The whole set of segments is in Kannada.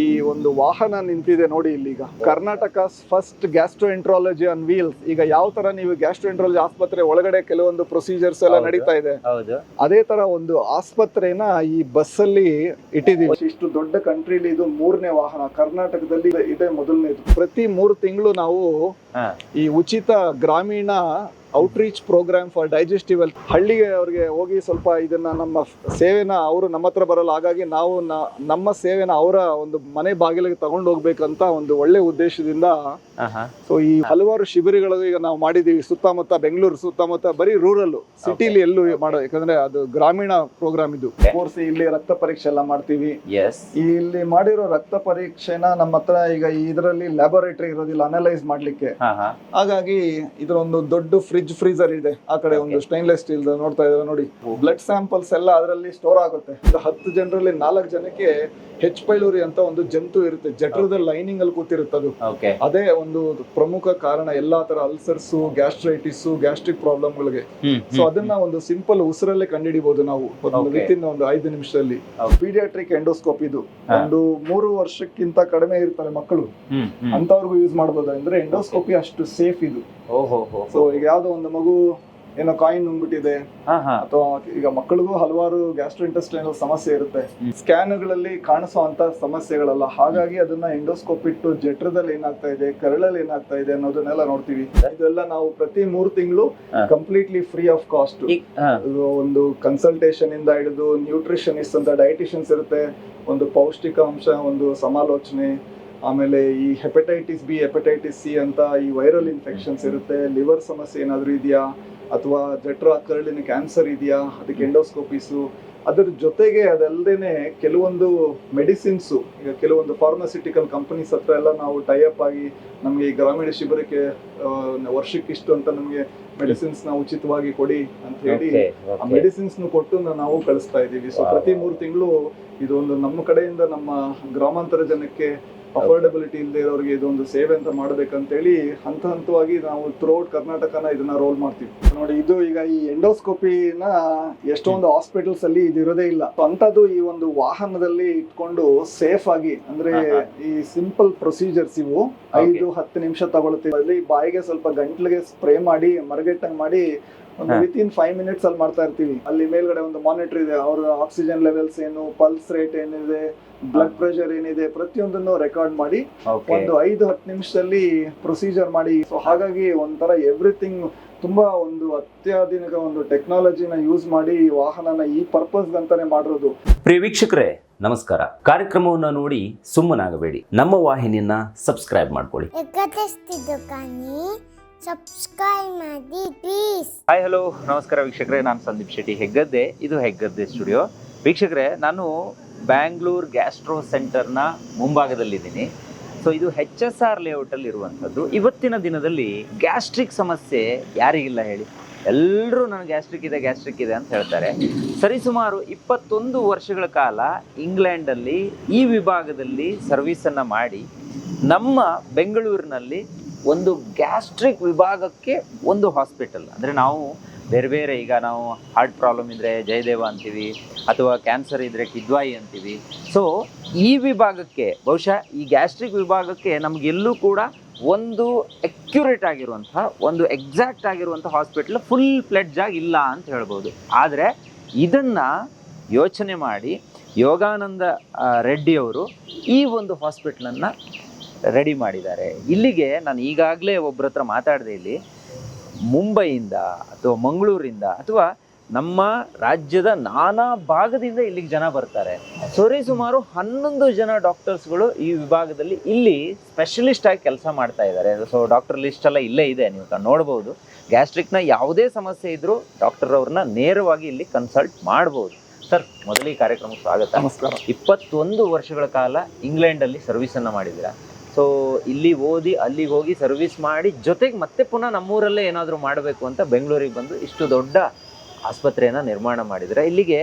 ಈ ಒಂದು ವಾಹನ ನಿಂತಿದೆ ನೋಡಿ ಇಲ್ಲಿ. ಈಗ Karnataka first gastroenterology on wheels. ಈಗ ಯಾವ ತರ ನೀವು ಗ್ಯಾಸ್ಟ್ರೋಎಂಟ್ರಾಲಜಿ ಆಸ್ಪತ್ರೆ ಒಳಗಡೆ ಕೆಲವೊಂದು ಪ್ರೊಸೀಜರ್ಸ್ ಎಲ್ಲ ನಡೀತಾ ಇದೆ, ಅದೇ ತರ ಒಂದು ಆಸ್ಪತ್ರೆನ ಈ ಬಸ್ ಅಲ್ಲಿ ಇಟ್ಟಿದೀವಿ. ಇಷ್ಟು ದೊಡ್ಡ ಕಂಟ್ರಿಲಿ ಇದು 3ನೇ ವಾಹನ, ಕರ್ನಾಟಕದಲ್ಲಿ ಇದೇ ಮೊದಲನೇದು. ಪ್ರತಿ 3 ತಿಂಗಳು ನಾವು ಈ ಉಚಿತ ಗ್ರಾಮೀಣ outreach program for digestive health, ಹಳ್ಳಿಗೆ ಅವ್ರಿಗೆ ಹೋಗಿ ಸ್ವಲ್ಪ ಇದನ್ನ ನಮ್ಮ ಸೇವೆನ ಅವರು ನಮ್ಮ ಹತ್ರ ಬರಲ್ಲ, ಹಾಗಾಗಿ ನಾವು ನಮ್ಮ ಸೇವೆನ ಅವರ ಒಂದು ಮನೆ ಬಾಗಿಲಿಗೆ ತಗೊಂಡು ಹೋಗ್ಬೇಕಂತ ಒಂದು ಒಳ್ಳೆ ಉದ್ದೇಶದಿಂದ ಸೊ ಈ ಹಲವಾರು ಶಿಬಿರಗಳು ಈಗ ನಾವು ಮಾಡಿದೀವಿ. ಸುತ್ತಮುತ್ತ ಬೆಂಗಳೂರು ಸುತ್ತಮುತ್ತ, ಬರೀ ರೂರಲ್ ಸಿಟಿಲಿ ಎಲ್ಲೂ ಮಾಡೋ, ಯಾಕಂದ್ರೆ ಅದು ಗ್ರಾಮೀಣ ಪ್ರೋಗ್ರಾಮ್ ಇದು. ಕೋರ್ಸ್ ಇಲ್ಲಿ ರಕ್ತ ಪರೀಕ್ಷೆ ಎಲ್ಲ ಮಾಡ್ತೀವಿ. ಇಲ್ಲಿ ಮಾಡಿರೋ ರಕ್ತ ಪರೀಕ್ಷೆನ ನಮ್ಮ ಹತ್ರ ಈಗ ಇದರಲ್ಲಿ ಲ್ಯಾಬೋರೇಟರಿ ಇರೋದಿಲ್ಲ ಅನಲೈಸ್ ಮಾಡ್ಲಿಕ್ಕೆ, ಹಾಗಾಗಿ ಇದರ ಒಂದು ದೊಡ್ಡ ಫ್ರೀಜರ್ ಇದೆ ಆ ಕಡೆ. ಒಂದು ಸ್ಟೈನ್ಲೆಸ್ ಸ್ಟೀಲ್ ನೋಡ್ತಾ ಇದ್ದಾರೆ ನೋಡಿ. ಬ್ಲಡ್ ಸ್ಯಾಂಪಲ್ಸ್ ಎಲ್ಲ ಅದರಲ್ಲಿ ಸ್ಟೋರ್ ಆಗುತ್ತೆ. 10 ಜನರಲ್ಲಿ 4 ಜನಕ್ಕೆ ಹೆಚ್ ಪೈಲೋರಿ ಅಂತ ಒಂದು ಜಂತು ಇರುತ್ತೆ, ಜಠರದ ಲೈನಿಂಗ್ ಅಲ್ಲಿ ಕೂತಿರುತ್ತದು. ಅದೇ ಒಂದು ಪ್ರಮುಖ ಕಾರಣ ಎಲ್ಲಾ ತರ ಅಲ್ಸರ್ಸ್, ಗ್ಯಾಸ್ಟ್ರೈಟಿಸ್, ಗ್ಯಾಸ್ಟ್ರಿಕ್ ಪ್ರಾಬ್ಲಮ್ ಗಳಿಗೆ. ಸೊ ಅದನ್ನ ಒಂದು ಸಿಂಪಲ್ ಉಸಿರಲ್ಲೇ ಕಂಡುಹಿಡಿಬಹುದು ನಾವು ವಿತಿನ್ ಒಂದು 5 ನಿಮಿಷದಲ್ಲಿ. ಪೀಡಿಯಾಟ್ರಿಕ್ ಎಂಡೋಸ್ಕೋಪ್ ಇದು ಒಂದು 3 ವರ್ಷಕ್ಕಿಂತ ಕಡಿಮೆ ಇರ್ತಾರೆ ಮಕ್ಕಳು, ಅಂತವ್ರಿಗೂ ಯೂಸ್ ಮಾಡಬಹುದು. ಅಂದ್ರೆ ಎಂಡೋಸ್ಕೋಪಿ ಅಷ್ಟು ಸೇಫ್ ಇದು. ಸೊ ಈಗ ಯಾವ್ದೋ ಒಂದು ಮಗು ಏನೋ ಕಾಯಿನ್ ನುಂಗ್ಬಿಟ್ಟಿದೆ, ಅಥವಾ ಈಗ ಮಕ್ಕಳಿಗೂ ಹಲವಾರು ಗ್ಯಾಸ್ಟ್ರೋಇಂಟೆಸ್ಟೈನಲ್ ಸಮಸ್ಯೆ ಇರುತ್ತೆ, ಸ್ಕ್ಯಾನ್ಗಳಲ್ಲಿ ಕಾಣಿಸುವಂತ ಸಮಸ್ಯೆಗಳಲ್ಲ. ಹಾಗಾಗಿ ಅದನ್ನ ಎಂಡೋಸ್ಕೋಪ್ ಇಟ್ಟು ಜಠರದಲ್ಲಿ ಏನಾಗ್ತಾ ಇದೆ, ಕರಳಲ್ಲಿ ಏನಾಗ್ತಾ ಇದೆ ಅನ್ನೋದನ್ನೆಲ್ಲ ನೋಡ್ತೀವಿ. ಇದೆಲ್ಲ ನಾವು ಪ್ರತಿ 3 ತಿಂಗಳು ಕಂಪ್ಲೀಟ್ಲಿ ಫ್ರೀ ಆಫ್ ಕಾಸ್ಟ್. ಒಂದು ಕನ್ಸಲ್ಟೇಷನ್ ಇಂದ ಹಿಡಿದು ನ್ಯೂಟ್ರಿಷನಿಸ್ಟ್ ಅಂತ ಡಯಟಿಷಿಯನ್ಸ್ ಇರುತ್ತೆ, ಒಂದು ಪೌಷ್ಟಿಕಾಂಶ ಒಂದು ಸಮಾಲೋಚನೆ, ಆಮೇಲೆ ಈ ಹೆಪಟೈಟಿಸ್ ಬಿ, ಹೆಪಟೈಟಿಸ್ ಸಿ ಅಂತ ಈ ವೈರಲ್ ಇನ್ಫೆಕ್ಷನ್ಸ್ ಇರುತ್ತೆ, ಲಿವರ್ ಸಮಸ್ಯೆ ಏನಾದರೂ ಇದೆಯಾ, ಅಥವಾ ಜಠರ ಕರಳಿನ ಕ್ಯಾನ್ಸರ್ ಇದೆಯಾ, ಅದಕ್ಕೆ ಎಂಡೋಸ್ಕೋಪಿಸು. ಅದ್ರ ಜೊತೆಗೆ ಅದಲ್ಲದೇನೆ ಕೆಲವೊಂದು ಮೆಡಿಸಿನ್ಸು, ಈಗ ಕೆಲವೊಂದು ಫಾರ್ಮಾಸ್ಯೂಟಿಕಲ್ ಕಂಪನೀಸ್ ಹತ್ರ ಎಲ್ಲ ನಾವು ಟೈಅಪ್ ಆಗಿ ನಮಗೆ ಈ ಗ್ರಾಮೀಣ ಶಿಬಿರಕ್ಕೆ ವರ್ಷಕ್ಕಿಷ್ಟು ಅಂತ ನಮಗೆ ಮೆಡಿಸಿನ್ಸ್ ನ ಉಚಿತವಾಗಿ ಕೊಡಿ ಅಂತ ಹೇಳಿ ಆ ಮೆಡಿಸಿನ್ಸ್ ಕೊಟ್ಟು ನಾವು ಕಳಿಸ್ತಾ ಇದ್ದೀವಿ. ಸೊ ಪ್ರತಿ 3 ತಿಂಗಳು ಇದು ಒಂದು ನಮ್ಮ ಕಡೆಯಿಂದ ನಮ್ಮ ಗ್ರಾಮಾಂತರ ಜನಕ್ಕೆ ಅಫೋರ್ಡಬಿಲಿಟಿ ಇಲ್ಲದೆ ಇರೋರಿಗೆ ಇದೊಂದು ಸೇವೆ ಅಂತ ಮಾಡ್ಬೇಕಂತೇಳಿ ಹಂತವಾಗಿ ನಾವು ಥ್ರೂಔಟ್ ಕರ್ನಾಟಕನ ಇದನ್ನ ರೋಲ್ ಮಾಡ್ತೀವಿ. ನೋಡಿ, ಇದು ಈಗ ಈ ಎಂಡೋಸ್ಕೋಪಿನ ಎಷ್ಟೊಂದು ಹಾಸ್ಪಿಟಲ್ಸ್ ಅಲ್ಲಿ ಇದು ಇರೋದೇ ಇಲ್ಲ. ಅಂತದ್ದು ಈ ಒಂದು ವಾಹನದಲ್ಲಿ ಇಟ್ಕೊಂಡು ಸೇಫ್ ಆಗಿ, ಅಂದ್ರೆ ಈ ಸಿಂಪಲ್ ಪ್ರೊಸೀಜರ್ಸ್ ಇವು 5-10 ನಿಮಿಷ ತಗೊಳುತ್ತೆ. ಅಲ್ಲಿ ಬಾಯಿಗೆ ಸ್ವಲ್ಪ ಗಂಟ್ಲಿಗೆ ಸ್ಪ್ರೇ ಮಾಡಿ ಮರಗೆಟ್ಟಂಗ್ ಮಾಡಿ ಒಂದು ವಿತಿನ್ 5 ಮಿನಿಟ್ಸ್ ಅಲ್ಲಿ ಮಾಡ್ತಾ ಇರ್ತೀವಿ. ಅಲ್ಲಿ ಮೇಲ್ಗಡೆ ಒಂದು ಮಾನಿಟರ್ ಇದೆ, ಅವ್ರ ಆಕ್ಸಿಜನ್ ಲೆವೆಲ್ಸ್ ಏನು, ಪಲ್ಸ್ ರೇಟ್ ಏನಿದೆ, ಬ್ಲಡ್ ಪ್ರೆಷರ್ ಏನಿದೆ, ಪ್ರತಿಯೊಂದನ್ನು ರೆಕಾರ್ಡ್ ಮಾಡಿ ಒಂದು 5-10 ನಿಮಿಷದಲ್ಲಿ ಪ್ರೊಸೀಜರ್ ಮಾಡಿ. ಸೊ ಹಾಗಾಗಿ ಒಂಥರ ಎವ್ರಿಥಿಂಗ್ ತುಂಬಾ ಒಂದು ಅತ್ಯಾಧುನಿಕ ಒಂದು ಟೆಕ್ನಾಲಜಿನ ಯೂಸ್ ಮಾಡಿ ಈ ವಾಹನನ ಈ ಪರ್ಪಸ್ ಅಂತಾನೆ ಮಾಡಿರೋದು. ಪ್ರಿಯ ವೀಕ್ಷಕರೇ ನಮಸ್ಕಾರ. ಕಾರ್ಯಕ್ರಮವನ್ನ ನೋಡಿ ಸುಮ್ಮನಾಗಬೇಡಿ, ನಮ್ಮ ವಾಹಿನಿಯನ್ನ ಸಬ್ಸ್ಕ್ರೈಬ್ ಮಾಡ್ಕೊಳ್ಳಿ. ಸಬ್ಸ್ಕ್ರೈಬ್ ಮಾಡಿ ಪ್ಲೀಸ್. ಹಾಯ್ ಹಲೋ ನಮಸ್ಕಾರ ವೀಕ್ಷಕರೇ, ನಾನು ಸಂದೀಪ್ ಶೆಟ್ಟಿ ಹೆಗ್ಗದ್ದೆ. ಇದು ಹೆಗ್ಗದ್ದೆ ಸ್ಟುಡಿಯೋ. ವೀಕ್ಷಕರೇ, ನಾನು ಬ್ಯಾಂಗ್ಳೂರ್ ಗ್ಯಾಸ್ಟ್ರೋ ಸೆಂಟರ್ನ ಮುಂಭಾಗದಲ್ಲಿದ್ದೀನಿ. ಸೊ ಇದು HSR ಲೇಔಟಲ್ಲಿ ಇರುವಂಥದ್ದು. ಇವತ್ತಿನ ದಿನದಲ್ಲಿ ಗ್ಯಾಸ್ಟ್ರಿಕ್ ಸಮಸ್ಯೆ ಯಾರಿಗಿಲ್ಲ ಹೇಳಿ? ಎಲ್ಲರೂ ನನಗೆ ಗ್ಯಾಸ್ಟ್ರಿಕ್ ಇದೆ ಅಂತ ಹೇಳ್ತಾರೆ. ಸರಿಸುಮಾರು 21 ವರ್ಷಗಳ ಕಾಲ ಇಂಗ್ಲೆಂಡಲ್ಲಿ ಈ ವಿಭಾಗದಲ್ಲಿ ಸರ್ವಿಸನ್ನು ಮಾಡಿ ನಮ್ಮ ಬೆಂಗಳೂರಿನಲ್ಲಿ ಒಂದು ಗ್ಯಾಸ್ಟ್ರಿಕ್ ವಿಭಾಗಕ್ಕೆ ಒಂದು ಹಾಸ್ಪಿಟಲ್, ಅಂದರೆ ನಾವು ಬೇರೆ ಈಗ ನಾವು ಹಾರ್ಟ್ ಪ್ರಾಬ್ಲಮ್ ಇದ್ದರೆ ಜಯದೇವ ಅಂತೀವಿ, ಅಥವಾ ಕ್ಯಾನ್ಸರ್ ಇದ್ದರೆ ಕಿದ್ವಾಯಿ ಅಂತೀವಿ. ಸೊ ಈ ವಿಭಾಗಕ್ಕೆ, ಬಹುಶಃ ಈ ಗ್ಯಾಸ್ಟ್ರಿಕ್ ವಿಭಾಗಕ್ಕೆ ನಮಗೆಲ್ಲೂ ಕೂಡ ಒಂದು ಅಕ್ಯುರೇಟ್ ಆಗಿರುವಂಥ, ಒಂದು ಎಕ್ಸಾಕ್ಟ್ ಆಗಿರುವಂಥ ಹಾಸ್ಪಿಟಲ್ ಫುಲ್ ಫ್ಲೆಡ್ಜ್ ಆಗಿ ಇಲ್ಲ ಅಂತ ಹೇಳ್ಬೋದು. ಆದರೆ ಇದನ್ನು ಯೋಚನೆ ಮಾಡಿ ಯೋಗಾನಂದ ರೆಡ್ಡಿಯವರು ಈ ಒಂದು ಹಾಸ್ಪಿಟ್ಲನ್ನು ರೆಡಿ ಮಾಡಿದ್ದಾರೆ. ಇಲ್ಲಿಗೆ ನಾನು ಈಗಾಗಲೇ ಒಬ್ಬರ ಹತ್ರ ಮಾತಾಡಿದೆ. ಇಲ್ಲಿ ಮುಂಬೈಯಿಂದ ಅಥವಾ ಮಂಗಳೂರಿಂದ ಅಥವಾ ನಮ್ಮ ರಾಜ್ಯದ ನಾನಾ ಭಾಗದಿಂದ ಇಲ್ಲಿಗೆ ಜನ ಬರ್ತಾರೆ. ಸುಮಾರು 11 ಜನ ಡಾಕ್ಟರ್ಸ್ಗಳು ಈ ವಿಭಾಗದಲ್ಲಿ ಇಲ್ಲಿ ಸ್ಪೆಷಲಿಸ್ಟ್ ಆಗಿ ಕೆಲಸ ಮಾಡ್ತಾ ಇದ್ದಾರೆ. ಸೊ ಡಾಕ್ಟರ್ ಲಿಸ್ಟ್ ಎಲ್ಲ ಇಲ್ಲೇ ಇದೆ, ನೀವು ನೋಡ್ಬೋದು. ಗ್ಯಾಸ್ಟ್ರಿಕ್ನ ಯಾವುದೇ ಸಮಸ್ಯೆ ಇದ್ರೂ ಡಾಕ್ಟರ್ ಅವ್ರನ್ನ ನೇರವಾಗಿ ಇಲ್ಲಿ ಕನ್ಸಲ್ಟ್ ಮಾಡ್ಬೋದು. ಸರ್, ಮೊದಲಿಗೆ ಕಾರ್ಯಕ್ರಮಕ್ಕೆ ಸ್ವಾಗತ. ನಮಸ್ಕಾರ. 21 ವರ್ಷಗಳ ಕಾಲ ಇಂಗ್ಲೆಂಡಲ್ಲಿ ಸರ್ವಿಸನ್ನು ಮಾಡಿದ್ದೀರಾ. ಸೊ ಇಲ್ಲಿ ಓದಿ ಅಲ್ಲಿಗೆ ಹೋಗಿ ಸರ್ವಿಸ್ ಮಾಡಿ ಜೊತೆಗೆ ಮತ್ತೆ ಪುನಃ ನಮ್ಮೂರಲ್ಲೇ ಏನಾದರೂ ಮಾಡಬೇಕು ಅಂತ ಬೆಂಗಳೂರಿಗೆ ಬಂದು ಇಷ್ಟು ದೊಡ್ಡ ಆಸ್ಪತ್ರೆಯನ್ನು ನಿರ್ಮಾಣ ಮಾಡಿದರೆ ಇಲ್ಲಿಗೆ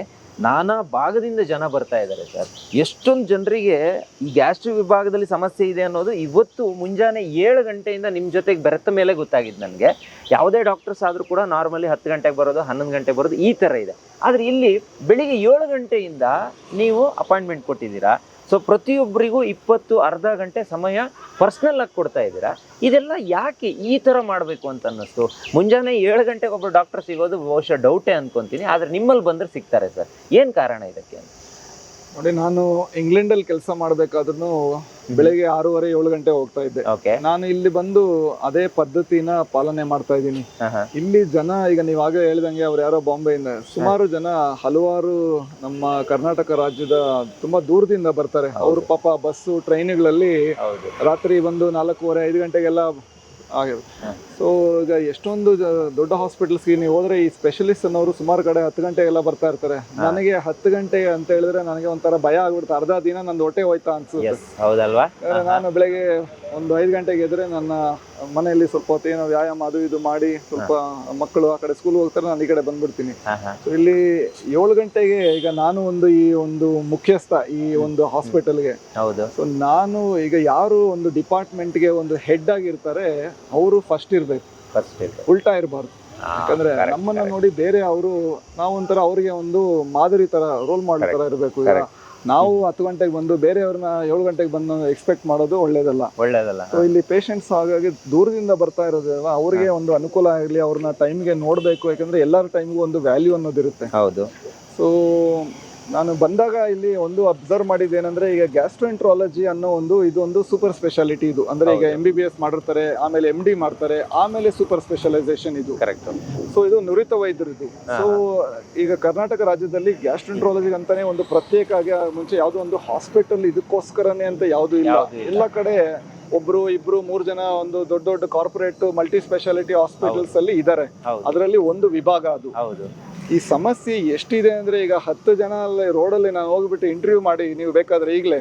ನಾನಾ ಭಾಗದಿಂದ ಜನ ಬರ್ತಾ ಇದ್ದಾರೆ. ಸರ್, ಎಷ್ಟೊಂದು ಜನರಿಗೆ ಈ ಗ್ಯಾಸ್ಟ್ರಿಕ್ ವಿಭಾಗದಲ್ಲಿ ಸಮಸ್ಯೆ ಇದೆ ಅನ್ನೋದು ಇವತ್ತು ಮುಂಜಾನೆ 7 ಗಂಟೆಯಿಂದ ನಿಮ್ಮ ಜೊತೆಗೆ ಬೆರೆತ ಮೇಲೆ ಗೊತ್ತಾಗಿದ್ದು ನನಗೆ. ಯಾವುದೇ ಡಾಕ್ಟರ್ಸ್ ಆದರೂ ಕೂಡ ನಾರ್ಮಲಿ 10 ಗಂಟೆಗೆ ಬರೋದು, 11 ಗಂಟೆಗೆ ಬರೋದು, ಈ ಥರ ಇದೆ. ಆದರೆ ಇಲ್ಲಿ ಬೆಳಿಗ್ಗೆ 7 ಗಂಟೆಯಿಂದ ನೀವು ಅಪಾಯಿಂಟ್ಮೆಂಟ್ ಕೊಟ್ಟಿದ್ದೀರಾ. ಸೊ ಪ್ರತಿಯೊಬ್ಬರಿಗೂ 20 ಅರ್ಧ ಗಂಟೆ ಸಮಯ ಪರ್ಸ್ನಲ್ ಆಗಿ ಕೊಡ್ತಾ ಇದ್ದೀರಾ. ಇದೆಲ್ಲ ಯಾಕೆ ಈ ಥರ ಮಾಡಬೇಕು ಅಂತ ಅನ್ನಿಸ್ತು? ಮುಂಜಾನೆ 7 ಗಂಟೆಗೆ ಒಬ್ಬರು ಡಾಕ್ಟರ್ ಸಿಗೋದು ಬಹುಶಃ ಡೌಟೇ ಅನ್ಕೊಂತೀನಿ, ಆದರೆ ನಿಮ್ಮಲ್ಲಿ ಬಂದರೆ ಸಿಗ್ತಾರೆ ಸರ್. ಏನು ಕಾರಣ ಇದಕ್ಕೆ ಅಂತ? ನೋಡಿ, ನಾನು ಇಂಗ್ಲೆಂಡಲ್ಲಿ ಕೆಲಸ ಮಾಡಬೇಕಾದ್ರೂ ಬೆಳಗ್ಗೆ 6:30-7 ಗಂಟೆ ಹೋಗ್ತಾ ಇದ್ದೆ. ಓಕೆ. ನಾನು ಇಲ್ಲಿ ಬಂದು ಅದೇ ಪದ್ಧತಿನ ಪಾಲನೆ ಮಾಡ್ತಾ ಇದ್ದೀನಿ. ಇಲ್ಲಿ ಜನ, ಈಗ ನೀವಾಗ ಹೇಳ್ದಂಗೆ ಅವ್ರು ಯಾರೋ ಬಾಂಬೆಯಿಂದ, ಸುಮಾರು ಜನ ಹಲವಾರು ನಮ್ಮ ಕರ್ನಾಟಕ ರಾಜ್ಯದ ತುಂಬಾ ದೂರದಿಂದ ಬರ್ತಾರೆ. ಅವರು ಪಾಪ ಬಸ್ಸು ಟ್ರೈನ್ಗಳಲ್ಲಿ ರಾತ್ರಿ ಬಂದು 4:15-5 ಗಂಟೆಗೆಲ್ಲ ಆಗಿದೆ. ಸೊ ಈಗ ಎಷ್ಟೊಂದು ದೊಡ್ಡ ಹಾಸ್ಪಿಟಲ್ಸ್ಗೆ ನೀವು ಹೋದ್ರೆ ಈ ಸ್ಪೆಷಲಿಸ್ಟ್ ಅನ್ನೋರು ಸುಮಾರು ಕಡೆ 10 ಗಂಟೆಗೆಲ್ಲ ಬರ್ತಾ ಇರ್ತಾರೆ. ನನಗೆ 10 ಗಂಟೆ ಅಂತ ಹೇಳಿದ್ರೆ ನನಗೆ ಒಂಥರ ಭಯ ಆಗ್ಬಿಡುತ್ತೆ. ಅರ್ಧ ದಿನ ನಂದು ಹೊಟ್ಟೆ ಹೋಯ್ತಾ ಅನ್ಸುತ್ತೆ. ಹೌದಲ್ವಾ? ನಾನು ಬೆಳಗ್ಗೆ ಒಂದು 5 ಗಂಟೆಗೆ ಎದ್ರೆ ನನ್ನ ಮನೆಯಲ್ಲಿ ಸ್ವಲ್ಪ ಹೊತ್ತೇನೋ ವ್ಯಾಯಾಮ ಅದು ಇದು ಮಾಡಿ, ಸ್ವಲ್ಪ ಮಕ್ಕಳು ಆ ಕಡೆ ಸ್ಕೂಲ್ ಹೋಗ್ತಾರೆ, ನಾನು ಈ ಕಡೆ ಬಂದ್ಬಿಡ್ತೀನಿ. ಸೊ ಇಲ್ಲಿ 7 ಗಂಟೆಗೆ ಈಗ ನಾನು ಈ ಒಂದು ಮುಖ್ಯಸ್ಥ ಈ ಒಂದು ಹಾಸ್ಪಿಟಲ್ಗೆ. ಹೌದು. ಸೊ ನಾನು ಈಗ ಯಾರು ಒಂದು ಡಿಪಾರ್ಟ್ಮೆಂಟ್ಗೆ ಒಂದು ಹೆಡ್ ಆಗಿರ್ತಾರೆ ಅವರು ಫಸ್ಟ್ ಇರ್ಬೇಕು, ಉಲ್ಟಾ ಇರಬಾರ್ದು. ಯಾಕಂದ್ರೆ ನಮ್ಮನ್ನ ನೋಡಿ ಬೇರೆ ಅವರು, ನಾವು ಒಂಥರ ಅವ್ರಿಗೆ ಒಂದು ಮಾದರಿ ತರ, ರೋಲ್ ಮಾಡೋ ತರ ಇರಬೇಕು. ಈಗ ನಾವು 10 ಗಂಟೆಗೆ ಬಂದು ಬೇರೆಯವ್ರನ್ನ 7 ಗಂಟೆಗೆ ಬಂದು ಎಕ್ಸ್ಪೆಕ್ಟ್ ಮಾಡೋದು ಒಳ್ಳೇದಲ್ಲ. ಸೊ ಇಲ್ಲಿ ಪೇಷಂಟ್ಸ್ ಹಾಗಾಗಿ ದೂರದಿಂದ ಬರ್ತಾ ಇರೋದ್ರಲ್ಲ, ಅವ್ರಿಗೆ ಒಂದು ಅನುಕೂಲ ಆಗಲಿ, ಅವ್ರನ್ನ ಟೈಮ್ಗೆ ನೋಡ್ಬೇಕು. ಯಾಕಂದ್ರೆ ಎಲ್ಲರ ಟೈಮ್ಗೂ ಒಂದು ವ್ಯಾಲ್ಯೂ ಅನ್ನೋದಿರುತ್ತೆ. ಹೌದು. ಸೊ ನಾನು ಬಂದಾಗ ಇಲ್ಲಿ ಒಂದು ಅಬ್ಸರ್ವ್ ಮಾಡಿದ್ದೇನೆಂದ್ರೆ, ಈಗ ಗ್ಯಾಸ್ಟ್ರೋಎಂಟ್ರಾಲಜಿ ಅನ್ನೋ ಇದೊಂದು ಸೂಪರ್ ಸ್ಪೆಷಾಲಿಟಿ. ಇದು ಅಂದ್ರೆ ಈಗ MBBS ಮಾಡಿರ್ತಾರೆ, ಆಮೇಲೆ MD ಮಾಡ್ತಾರೆ, ಆಮೇಲೆ ಸೂಪರ್ ಸ್ಪೆಷಲೈಸೇಷನ್ ಇದು. ಕರೆಕ್ಟ್. ಸೊ ಇದು ನುರಿತ ವೈದ್ಯರು ಇದು. ಸೊ ಈಗ ಕರ್ನಾಟಕ ರಾಜ್ಯದಲ್ಲಿ ಗ್ಯಾಸ್ಟ್ರೋಎಂಟ್ರಾಲಜಿ ಅಂತಾನೆ ಒಂದು ಪ್ರತ್ಯೇಕ ಆಗಿ, ಮುಂಚೆ ಯಾವುದೋ ಒಂದು ಹಾಸ್ಪಿಟಲ್ ಇದಕ್ಕೋಸ್ಕರನೇ ಅಂತ ಯಾವುದು ಇಲ್ಲ. ಎಲ್ಲ ಕಡೆ ಒಬ್ರು ಇಬ್ರು 3 ಜನ ಒಂದು ದೊಡ್ಡ ದೊಡ್ಡ ಕಾರ್ಪೊರೇಟ್ ಮಲ್ಟಿ ಸ್ಪೆಷಾಲಿಟಿ ಹಾಸ್ಪಿಟಲ್ಸ್ ಅಲ್ಲಿ ಇದ್ದಾರೆ. ಅದರಲ್ಲಿ ಒಂದು ವಿಭಾಗ ಅದು. ಈ ಸಮಸ್ಯೆ ಎಷ್ಟಿದೆ ಅಂದ್ರೆ, ಈಗ 10 ಜನ ರೋಡಲ್ಲಿ ನಾನು ಹೋಗ್ಬಿಟ್ಟು ಇಂಟರ್ವ್ಯೂ ಮಾಡಿ, ನೀವು ಬೇಕಾದ್ರೆ ಈಗಲೇ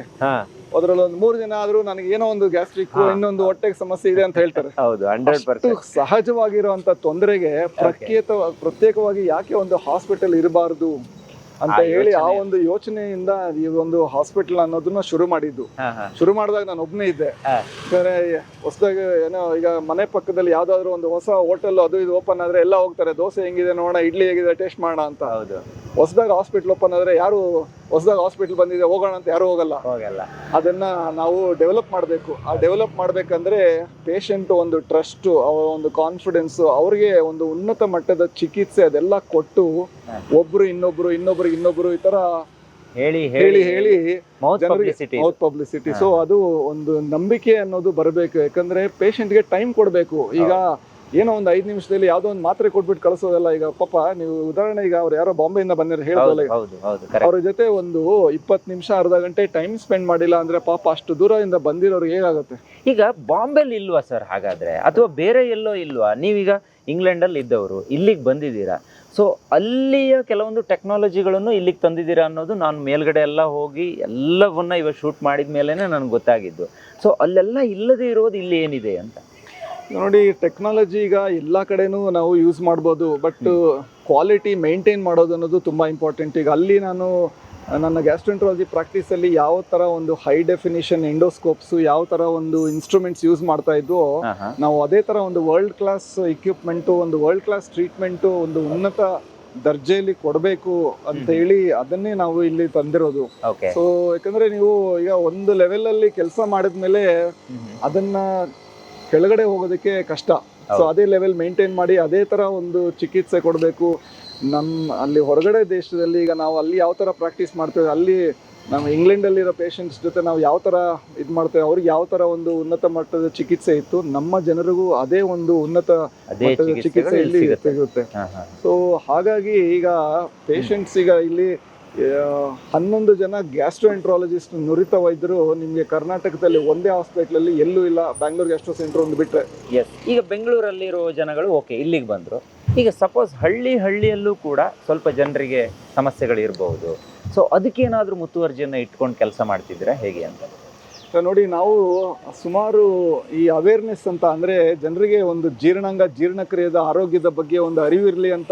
ಅದ್ರಲ್ಲಿ ಒಂದು 3 ಜನ ಆದ್ರೂ ನನಗೆ ಏನೋ ಒಂದು ಗ್ಯಾಸ್ಟ್ರಿಕ್, ಇನ್ನೊಂದು ಹೊಟ್ಟೆಗೆ ಸಮಸ್ಯೆ ಇದೆ ಅಂತ ಹೇಳ್ತಾರೆ. ಹೌದು, 100%. ಸಹಜವಾಗಿರುವಂತ ತೊಂದರೆಗೆ ಪ್ರತ್ಯೇಕವಾಗಿ ಯಾಕೆ ಒಂದು ಹಾಸ್ಪಿಟಲ್ ಇರಬಾರ್ದು ಅಂತ ಹೇಳಿ ಆ ಒಂದು ಯೋಚನೆಯಿಂದ ಈ ಒಂದು ಹಾಸ್ಪಿಟಲ್ ಅನ್ನೋದನ್ನ ಶುರು ಮಾಡಿದಾಗ ನಾನು ಒಬ್ನೇ ಇದ್ದೆ. ಯಾಕಂದ್ರೆ ಹೊಸದಾಗಿ ಏನೋ ಈಗ ಮನೆ ಪಕ್ಕದಲ್ಲಿ ಯಾವ್ದಾದ್ರು ಒಂದು ಹೊಸ ಹೋಟೆಲ್ ಅದು ಇದು ಓಪನ್ ಆದ್ರೆ ಎಲ್ಲ ಹೋಗ್ತಾರೆ, ದೋಸೆ ಹೆಂಗಿದೆ ನೋಡೋಣ, ಇಡ್ಲಿ ಹೇಗಿದೆ ಟೇಸ್ಟ್ ಮಾಡೋಣ ಅಂತ. ಹೊಸದಾಗ ಹಾಸ್ಪಿಟಲ್ ಓಪನ್ ಆದ್ರೆ ಯಾರು ಹೊಸದಾಗ ಹಾಸ್ಪಿಟಲ್ ಬಂದಿದೆ ಹೋಗೋಣ ಅಂತ ಯಾರು ಹೋಗಲ್ಲ. ಅದನ್ನ ನಾವು ಡೆವಲಪ್ ಮಾಡಬೇಕು. ಆ ಡೆವಲಪ್ ಮಾಡ್ಬೇಕಂದ್ರೆ ಪೇಷಂಟ್ ಒಂದು ಟ್ರಸ್ಟ್, ಅವರ ಒಂದು ಕಾನ್ಫಿಡೆನ್ಸ್, ಅವ್ರಿಗೆ ಒಂದು ಉನ್ನತ ಮಟ್ಟದ ಚಿಕಿತ್ಸೆ ಅದೆಲ್ಲ ಕೊಟ್ಟು ಒಬ್ರು ಇನ್ನೊಬ್ರು ಈ ತರ ಹೇಳಿ ಮೌತ್ ಪಬ್ಲಿಸಿಟಿ. ಸೊ ಅದು ಒಂದು ನಂಬಿಕೆ ಅನ್ನೋದು ಬರಬೇಕು. ಯಾಕಂದ್ರೆ ಪೇಷಂಟ್ಗೆ ಟೈಮ್ ಕೊಡ್ಬೇಕು. ಈಗ ಏನೋ ಒಂದು 5 ನಿಮಿಷದಲ್ಲಿ ಯಾವ್ದೋ ಒಂದು ಮಾತ್ರೆ ಕೊಟ್ಬಿಟ್ಟು ಕಳಿಸೋದಲ್ಲ. ಈಗ ಪಾಪ ನೀವು ಉದಾಹರಣೆ, ಈಗ ಅವ್ರು ಯಾರೋ ಬಾಂಬೆಯಿಂದ ಬಂದಿರೋ ಹೇಳಿದ್ರಲ್ಲ, ಅವ್ರ ಜೊತೆ ಒಂದು 20 ನಿಮಿಷ ಅರ್ಧ ಗಂಟೆ ಟೈಮ್ ಸ್ಪೆಂಡ್ ಮಾಡಿಲ್ಲ ಅಂದ್ರೆ ಪಾಪ ಅಷ್ಟು ದೂರದಿಂದ ಬಂದಿರೋರು ಹೇಗಾಗುತ್ತೆ? ಈಗ ಬಾಂಬೆಲಿ ಇಲ್ವಾ ಸರ್ ಹಾಗಾದ್ರೆ, ಅಥವಾ ಬೇರೆ ಎಲ್ಲೋ ಇಲ್ವಾ? ನೀವೀಗ ಇಂಗ್ಲೆಂಡಲ್ಲಿ ಇದ್ದವರು ಇಲ್ಲಿಗೆ ಬಂದಿದ್ದೀರಾ, ಸೊ ಅಲ್ಲಿಯ ಕೆಲವೊಂದು ಟೆಕ್ನಾಲಜಿಗಳನ್ನು ಇಲ್ಲಿಗೆ ತಂದಿದ್ದೀರಾ ಅನ್ನೋದು ನಾನು ಮೇಲ್ಗಡೆ ಎಲ್ಲ ಹೋಗಿ ಎಲ್ಲವನ್ನ ಇವಾಗ ಶೂಟ್ ಮಾಡಿದ ಮೇಲೆನೆ ನನಗೆ ಗೊತ್ತಾಗಿದ್ದು. ಸೊ ಅಲ್ಲೆಲ್ಲ ಇಲ್ಲದೆ ಇರೋದು ಇಲ್ಲಿ ಏನಿದೆ ಅಂತ ನೋಡಿ. ಟೆಕ್ನಾಲಜಿ ಈಗ ಎಲ್ಲ ಕಡೆನೂ ನಾವು ಯೂಸ್ ಮಾಡ್ಬೋದು, ಬಟ್ ಕ್ವಾಲಿಟಿ ಮೇಂಟೈನ್ ಮಾಡೋದು ಅನ್ನೋದು ತುಂಬಾ ಇಂಪಾರ್ಟೆಂಟ್. ಈಗ ಅಲ್ಲಿ ನಾನು ನನ್ನ ಗ್ಯಾಸ್ಟ್ರೋಎಂಟ್ರಾಲಜಿ ಪ್ರಾಕ್ಟೀಸ್ ಅಲ್ಲಿ ಯಾವ ತರ ಒಂದು ಹೈ ಡೆಫಿನಿಷನ್ ಎಂಡೋಸ್ಕೋಪ್ಸ್, ಯಾವ ತರ ಒಂದು ಇನ್ಸ್ಟ್ರೂಮೆಂಟ್ಸ್ ಯೂಸ್ ಮಾಡ್ತಾ ಇದ್ವೋ, ನಾವು ಅದೇ ತರ ಒಂದು ವರ್ಲ್ಡ್ ಕ್ಲಾಸ್ ಇಕ್ವಿಪ್ಮೆಂಟ್, ಒಂದು ವರ್ಲ್ಡ್ ಕ್ಲಾಸ್ ಟ್ರೀಟ್ಮೆಂಟ್, ಒಂದು ಉನ್ನತ ದರ್ಜೆಯಲ್ಲಿ ಕೊಡಬೇಕು ಅಂತ ಹೇಳಿ ಅದನ್ನೇ ನಾವು ಇಲ್ಲಿ ತಂದಿರೋದು. ಸೊ ಯಾಕಂದ್ರೆ ನೀವು ಈಗ ಒಂದು ಲೆವೆಲ್ ಅಲ್ಲಿ ಕೆಲಸ ಮಾಡಿದ್ಮೇಲೆ ಅದನ್ನ ಕೆಳಗಡೆ ಹೋಗೋದಕ್ಕೆ ಕಷ್ಟ. ಸೊ ಅದೇ ಲೆವೆಲ್ ಮೇಂಟೈನ್ ಮಾಡಿ ಅದೇ ತರ ಒಂದು ಚಿಕಿತ್ಸೆ ಕೊಡಬೇಕು. ಅಲ್ಲಿ ಹೊರಗಡೆ ದೇಶದಲ್ಲಿ ಈಗ ನಾವು ಅಲ್ಲಿ ಯಾವ ತರ ಪ್ರಾಕ್ಟೀಸ್ ಮಾಡ್ತೇವೆ, ಅಲ್ಲಿ ನಾವು ಇಂಗ್ಲೆಂಡಲ್ಲಿರೋ ಪೇಷಂಟ್ಸ್ ಜೊತೆ ನಾವು ಯಾವ ತರ ಇದು ಮಾಡ್ತೇವೆ, ಅವ್ರಿಗೆ ಯಾವ ತರ ಒಂದು ಉನ್ನತ ಮಟ್ಟದ ಚಿಕಿತ್ಸೆ ಇತ್ತು, ನಮ್ಮ ಜನರಿಗೂ ಅದೇ ಒಂದು ಉನ್ನತ ಮಟ್ಟದ ಚಿಕಿತ್ಸೆ ಇಲ್ಲಿ ಸಿಗುತ್ತೆ. ಸೊ ಹಾಗಾಗಿ ಈಗ ಪೇಷಂಟ್ಸ್, ಈಗ ಇಲ್ಲಿ 11 ಜನ ಗ್ಯಾಸ್ಟ್ರೋಎಂಟ್ರಾಲಜಿಸ್ಟ್ ನುರಿತ ವೈದ್ಯರು ನಿಮಗೆ ಕರ್ನಾಟಕದಲ್ಲಿ ಒಂದೇ ಹಾಸ್ಪಿಟಲ್ ಎಲ್ಲೂ ಇಲ್ಲ, ಬ್ಯಾಂಗ್ಳೂರ್ ಗ್ಯಾಸ್ಟ್ರೋ ಸೆಂಟರ್ ಒಂದು ಬಿಟ್ರೆ. ಈಗ ಬೆಂಗಳೂರಲ್ಲಿರೋ ಜನಗಳು ಓಕೆ ಇಲ್ಲಿಗೆ ಬಂದ್ರು. ಈಗ ಸಪೋಸ್ ಹಳ್ಳಿಯಲ್ಲೂ ಕೂಡ ಸ್ವಲ್ಪ ಜನರಿಗೆ ಸಮಸ್ಯೆಗಳು ಇರಬಹುದು. ಸೊ ಅದಕ್ಕೇನಾದ್ರೂ ಮುತುವರ್ಜಿಯನ್ನ ಇಟ್ಕೊಂಡು ಕೆಲಸ ಮಾಡ್ತಿದ್ದೀರಾ ಹೇಗೆ ಅಂತ? ನೋಡಿ, ನಾವು ಸುಮಾರು ಈ ಅವೇರ್ನೆಸ್ ಅಂತ ಅಂದ್ರೆ ಜನರಿಗೆ ಒಂದು ಜೀರ್ಣಕ್ರಿಯೆದ ಆರೋಗ್ಯದ ಬಗ್ಗೆ ಒಂದು ಅರಿವಿರಲಿ ಅಂತ